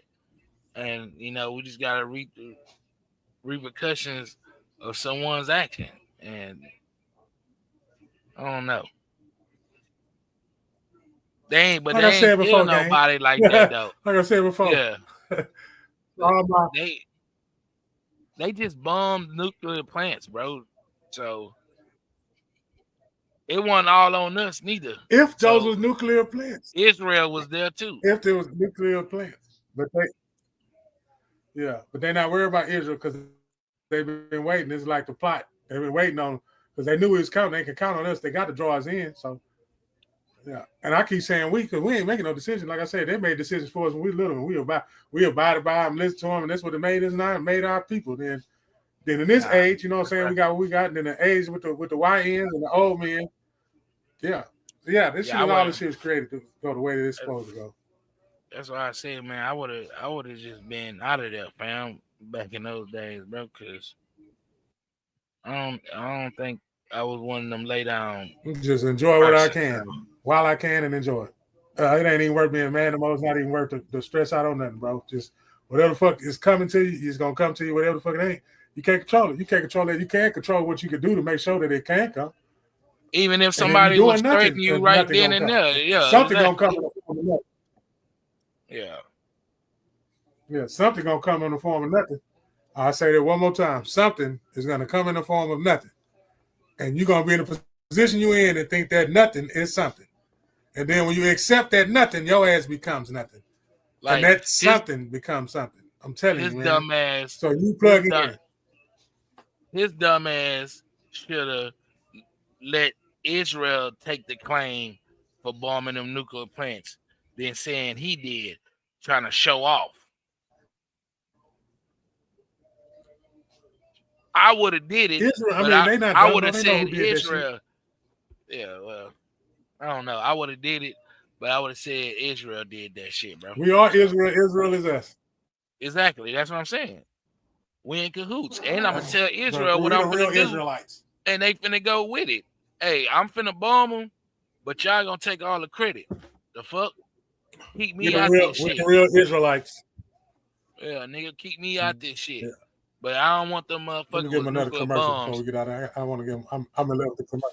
and you know we just gotta reap the repercussions of someone's action, and I don't know. They ain't kill nobody like that though. Like I said before. Yeah. They just bombed nuclear plants, bro. So it wasn't all on us neither. If those was nuclear plants. Israel was there too. If there was nuclear plants. But they're not worried about Israel because they've been waiting. It's like the plot. They've been waiting on because they knew it was coming. They could count on us. They got to draw us in. So yeah. And I keep saying because we ain't making no decisions. Like I said, they made decisions for us when we were little. And we abided by them, listened to them, and that's what it made us and made our people. Then in this age, you know what I'm saying, we got what we got. And then the age with the YNs and the old men. Yeah. This shit, all this shit was created to go the way that it's supposed to go. That's why I said, man, I would have just been out of there, fam, back in those days, bro, because I don't think I was one of them lay down. Just enjoy what I can while I can and enjoy it. It ain't even worth being mad no more. It's not even worth the stress out on nothing, bro. Just whatever the fuck is coming to you, it's gonna come to you. Whatever the fuck it ain't, you can't control it. You can't control it. You can't control what you can do to make sure that it can come. Even if somebody was threatening you right then and there, something gonna come in the form of nothing. Yeah, something gonna come in the form of nothing. I'll say that one more time. Something is gonna come in the form of nothing, and you're gonna be in a position you're in and think that nothing is something. And then when you accept that nothing, your ass becomes nothing. And that something becomes something. I'm telling you, man. Dumbass. So you plug in. His dumb ass should have let Israel take the claim for bombing them nuclear plants, then saying he did, trying to show off. I would have did it. Israel, I would have said Israel. Yeah, well, I don't know. I would have did it, but I would have said Israel did that shit, bro. We are Israel. Israel is us. Exactly. That's what I'm saying. We in cahoots. And I'm going to tell Israel what I'm going to do. Israelites. And they finna go with it. Hey, I'm finna bomb them, but y'all going to take all the credit. The fuck? Keep me out of this shit. With the real Israelites. Yeah, nigga, keep me out this shit. Yeah. But I don't want them Let motherfuckers me give with him another nuclear commercial bombs. before we get out of here. I want to give him. I'm in love with the commercial.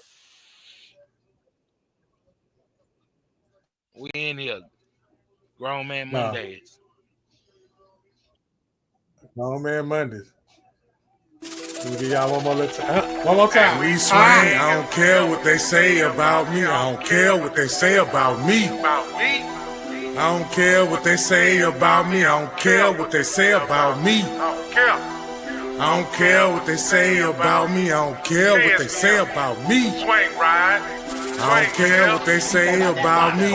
We in here, Grown Man Nah. Mondays. Grown Man Mondays. Let me give y'all one more little time. One more time. We swing. I don't care what they say about me. I don't care what they say about me. I don't care what they say about me. I don't care what they say about me. I don't care what they say about me. I don't care what they say about me. I don't care what they say about me.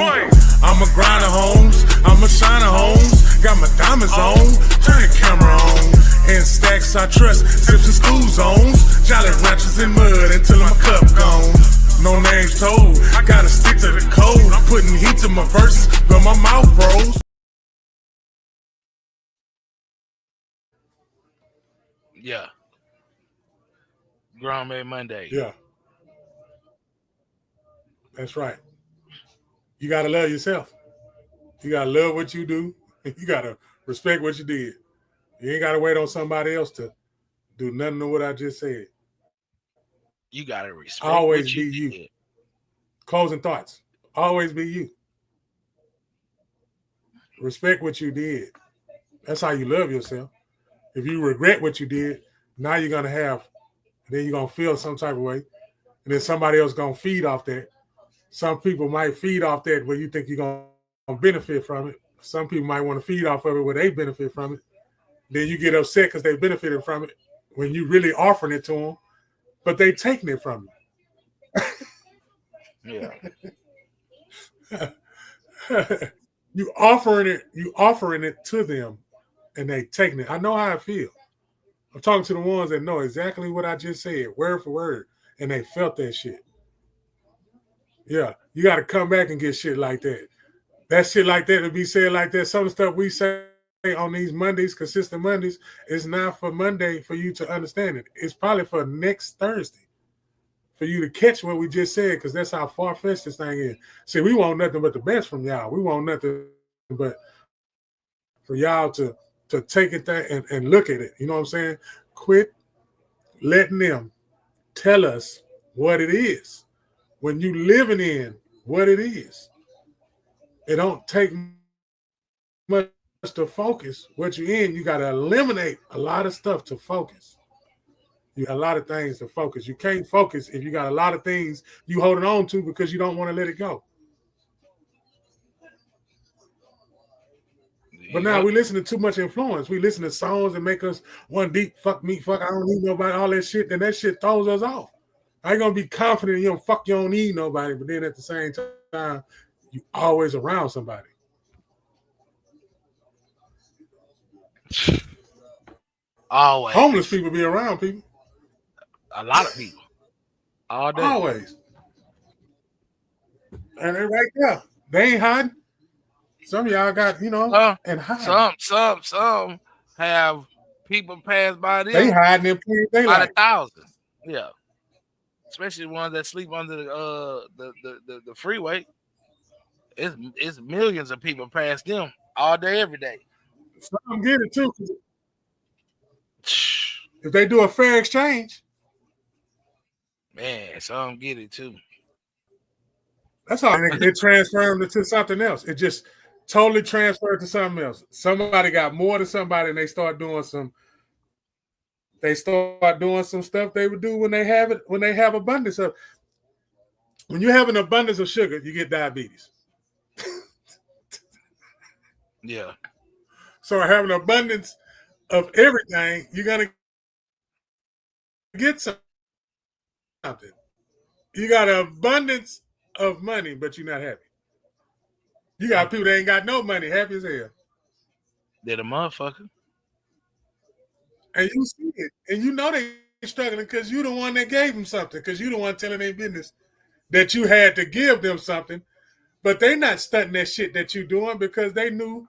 I'm a grinder, homes. I'm a shiner, homes. Got my diamonds on. Turn the camera on. And stacks I trust. Sips and school zones. Jolly ranchers in mud until my cup gone. No names told. I gotta stick to the code. I'm putting heat to my verses, but my mouth froze. Yeah. Grown Man Monday. Yeah. That's right. You gotta love yourself. You gotta love what you do. You gotta respect what you did. You ain't gotta wait on somebody else to do nothing of what I just said. You gotta respect. Always what be you. Closing thoughts. Always be you. Respect what you did. That's how you love yourself. If you regret what you did, now you're gonna have, then you're gonna feel some type of way, and then somebody else gonna feed off that. Some people might feed off that where you think you're gonna benefit from it. Some people might want to feed off of it where they benefit from it. Then you get upset because they benefited from it when you really offering it to them, but they taking it from you. Yeah. You offering it to them, and they taking it. I know how I feel. I'm talking to the ones that know exactly what I just said, word for word, and they felt that shit. Yeah, you got to come back and get shit like that. That shit like that to be said like that. Some of the stuff we say on these Mondays, consistent Mondays, is not for Monday for you to understand it. It's probably for next Thursday for you to catch what we just said, because that's how far-fetched this thing is. See, we want nothing but the best from y'all. We want nothing but for y'all to take it there and look at it. You know what I'm saying? Quit letting them tell us what it is. When you living in what it is, it don't take much to focus what you're in. You got to eliminate a lot of stuff to focus. You got a lot of things to focus. You can't focus if you got a lot of things you holding on to because you don't want to let it go. But now we listen to too much influence. We listen to songs that make us one deep, fuck me, fuck, I don't need nobody, all that shit. Then that shit throws us off. I ain't going to be confident you don't need nobody. But then at the same time, you always around somebody. Always. Homeless people be around people. A lot of people. All day. Always. And they're right there. They ain't hiding. Some of y'all got, and hiding. Some have people pass by them. They hiding in plain daylight. By the thousands. Yeah. Especially the ones that sleep under the freeway. It's millions of people pass them all day, every day. Some get it too. If they do a fair exchange. Man, some get it too. That's all. It transferred them to something else. It just totally transferred to something else. Somebody got more than somebody, and they start doing some stuff they would do when they have abundance of. When you have an abundance of sugar, you get diabetes. Yeah. So having an abundance of everything, you're gonna get something. You got an abundance of money, but you're not happy. You got people that ain't got no money, happy as hell. They're the motherfucker. And you see it. And you know they're struggling because you're the one that gave them something, because you're the one telling their business that you had to give them something. But they not stunting that shit that you're doing because they knew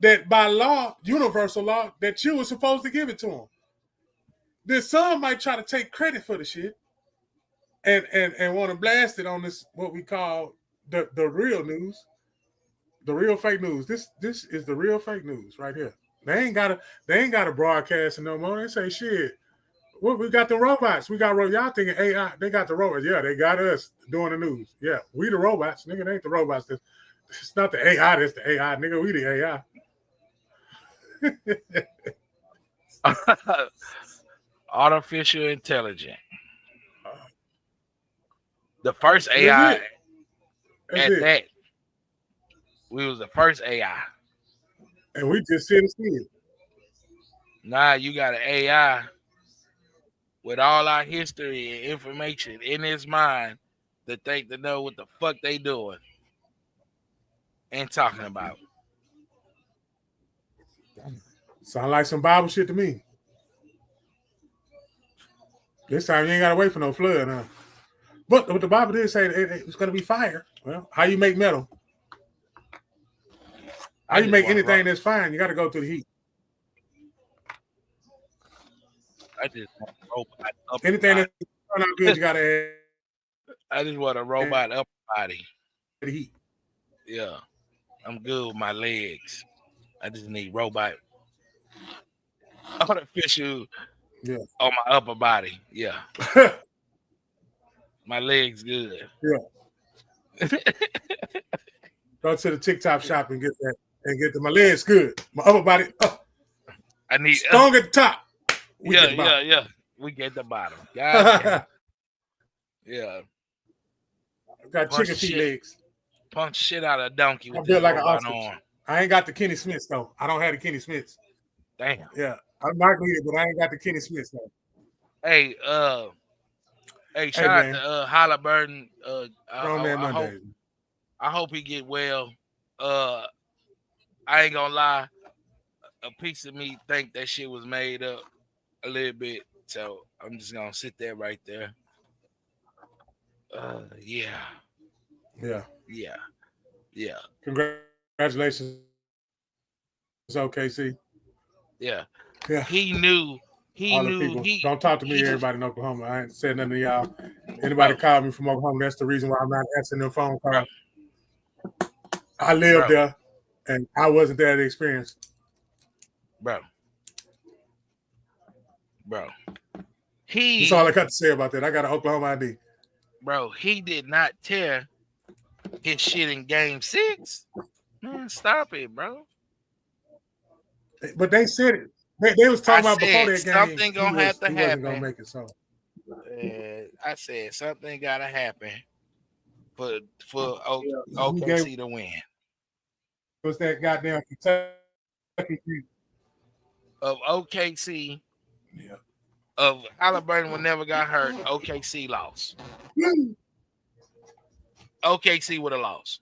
that by law, universal law, that you were supposed to give it to them. Then some might try to take credit for the shit and want to blast it on this, what we call the real news, the real fake news. This is the real fake news right here. They ain't got a broadcast no more. They say shit. Well, we got the robots. We got y'all thinking AI. They got the robots. Yeah, they got us doing the news. Yeah, we the robots, nigga. They ain't the robots. It's not the AI. That's the AI, nigga. We the AI. Artificial intelligence. The first AI at that. We was the first AI. And we just sit and see it. Now you got an AI with all our history and information in his mind to think to know what the fuck they doing and talking about. Sound like some Bible shit to me. This time you ain't gotta wait for no flood, huh? But what the Bible did say it's gonna be fire. Well, how you make metal? How you make anything that's fine? You gotta go through the heat. I just want a robot up anything that's not good, you gotta add. I just want a robot upper body. The heat. Yeah. I'm good with my legs. I just need robot artificial on my upper body. Yeah. My legs good. Yeah. Go to the TikTok shop and get that. And get my legs good. My upper body. I need strong at the top. Yeah. We get the bottom. God yeah. I got chicken feet legs. Punch shit out of a donkey with I built like an ostrich. arm. I ain't got the Kenny Smiths though. I don't have the Kenny Smiths. Damn. Yeah. I'm not good, but I ain't got the Kenny Smiths though. Hey, shout out to Halliburton. I hope he get well. I ain't gonna lie. A piece of me think that shit was made up a little bit. So I'm just gonna sit there right there. Yeah. Congratulations, OKC. Yeah. Yeah. He knew. Don't talk to me, everybody in Oklahoma. I ain't said nothing to y'all. Anybody call me from Oklahoma, that's the reason why I'm not answering them phone calls. I lived there, and I wasn't there to experience. Bro. That's all I got to say about that. I got an Oklahoma ID. Bro, he did not tear his shit in game 6. Man, stop it, bro. But they said it. They was talking about before that game. Something gonna have to he happen. Wasn't gonna make it so. I said something gotta happen for OKC to win. It was that goddamn Kentucky of OKC. Yeah. Of Halliburton would never got hurt. OKC lost. OKC would have lost.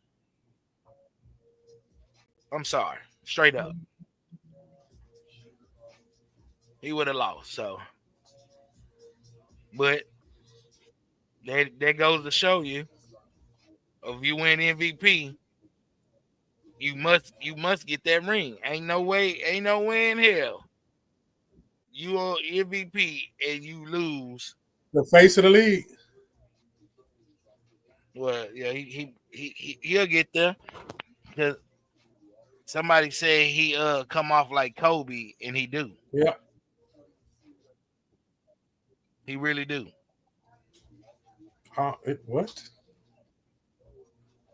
I'm sorry, straight up. He would have lost. So, but that goes to show you, if you win MVP, you must get that ring. Ain't no way in hell you are MVP and you lose. The face of the league. Well, yeah, he'll get there because somebody said he come off like Kobe, and he do. Yeah. He really do. What?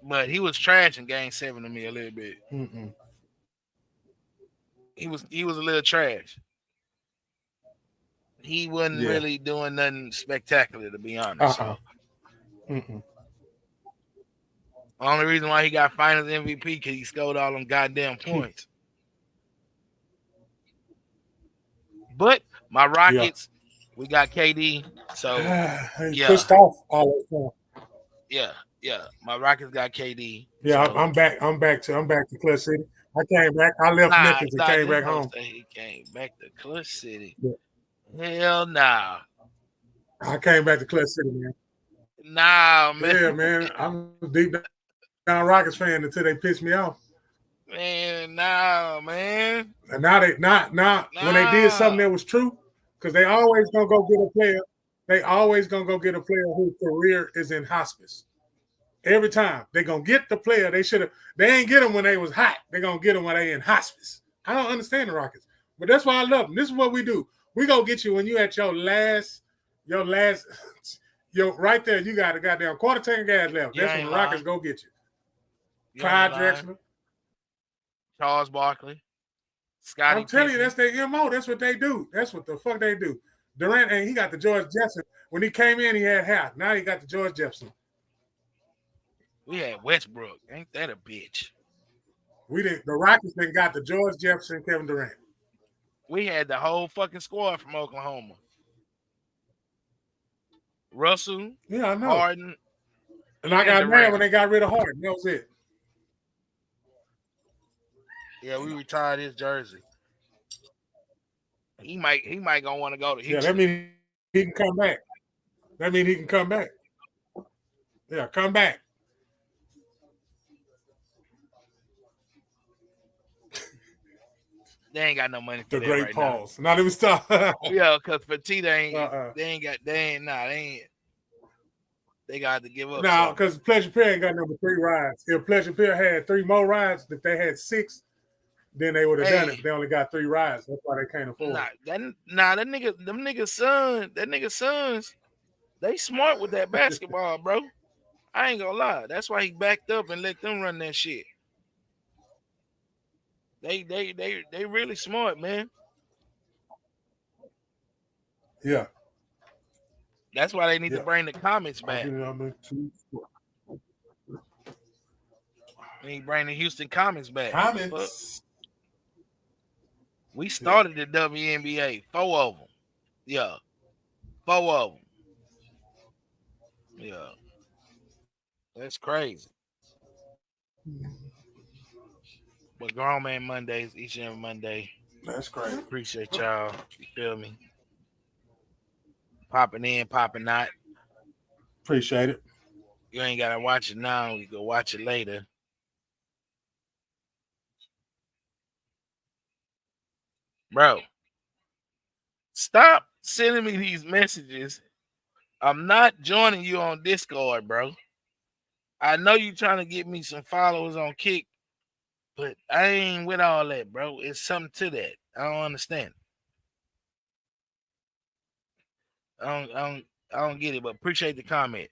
But he was trash in game 7 to me a little bit. Mm-mm. He was a little trash. He wasn't really doing nothing spectacular, to be honest. So. Only reason why he got Finals MVP because he scored all them goddamn points. But my Rockets, we got KD. So pissed off all the time. Yeah. My Rockets got KD. Yeah, so. I'm back to Clutch City. I came back. I left Memphis and came back home. He came back to Clutch City. Yeah. Hell nah. I came back to Clutch City, man. Nah, man. Yeah, man. I'm a deep down Rockets fan until they pissed me off. Man, nah, man. And now when they did something that was true, because they always gonna go get a player. They always gonna go get a player whose career is in hospice. Every time they gonna get the player they should have. They ain't get them when they was hot. They gonna get them when they in hospice. I don't understand the Rockets. But that's why I love them. This is what we do. We go get you when you at your last, right there, you got a goddamn quarter tank of gas left. That's when the Rockets go get you. Clyde Drexler. Charles Barkley. Scottie I'm telling you, Pippen. that's their MO. That's what they do. That's what the fuck they do. Durant, and he got the George Jefferson. When he came in, he had hair. Now he got the George Jefferson. We had Westbrook. Ain't that a bitch? The Rockets then got the George Jefferson, Kevin Durant. We had the whole fucking squad from Oklahoma. Russell. Yeah, I know. Harden. And I got mad when they got rid of Harden. That was it. Yeah, we retired his jersey. He might gonna want to go to Houston. Yeah, that means he can come back. That means he can come back. Yeah, come back. They ain't got no money for The that great right pause. Not even stop. Yeah, because Fertitta ain't. They got to give up. No, because Pleasure Pill ain't got number 3 rides. If Pleasure Pill had 3 more rides, if they had 6, then they would have done it. But they only got 3 rides. That's why they can't afford it. Them niggas sons, they smart with that basketball, bro. I ain't gonna lie. That's why he backed up and let them run that shit. They really smart, man. Yeah. That's why they need to bring the comments back. They bring the Houston Comets back. Comments. We started the WNBA. 4 of them. Yeah. 4 of them. Yeah. That's crazy. But Grown Man Mondays, each and every Monday. That's great. Appreciate y'all. You feel me? Popping in, popping out. Appreciate it. You ain't gotta watch it now. You go watch it later. Bro, stop sending me these messages. I'm not joining you on Discord, bro. I know you trying to get me some followers on Kick, but I ain't with all that, bro. It's something to that. I don't understand. I don't get it, but appreciate the comment.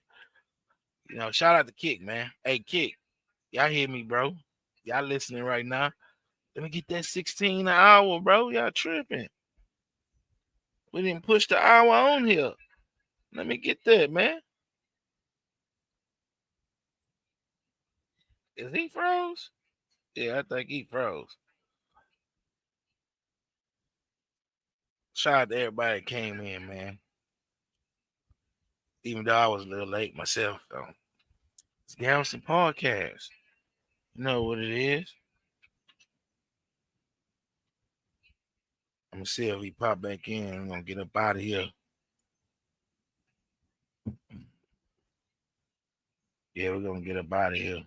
You know, shout out to Kick, man. Hey, Kick, y'all hear me, bro? Y'all listening right now? Let me get that 16 an hour, bro. Y'all tripping. We didn't push the hour on here. Let me get that, man. Is he froze? Yeah, I think he froze. Shout out to everybody that came in, man. Even though I was a little late myself, though. It's Garrison Podcast. You know what it is. I'm going to see if he pop back in. I'm going to get up out of here. Yeah, we're going to get up out of here.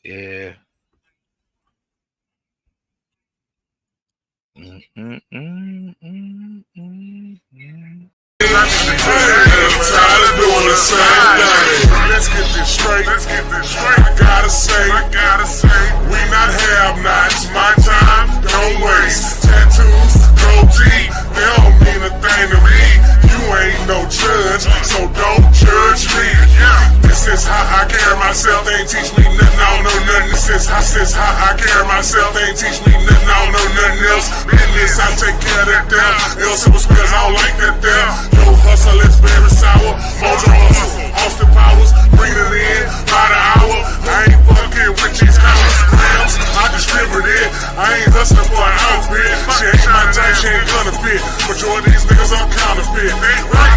Yeah. Tired of doing the same thing. Let's get this straight. I gotta say, we not have-nots. My time, don't waste. Tattoos, goatee, they don't mean a thing to me. You ain't no judge, so don't judge me. This is how I carry myself. They ain't teach me nothing. I don't know nothing. This is how I carry myself. They ain't teach me nothing. I don't know nothing else. Business, I take care of that there. Else it was squares, I don't like that there. Yo, hustle, it's very sour. Mojo hustle, Austin Powers, bring it in by the hour. I ain't fucking with these grams. I distribute it. I ain't hustling for an outfit. She ain't my type, she ain't gonna fit. Majority of these niggas are counterfeit. Right?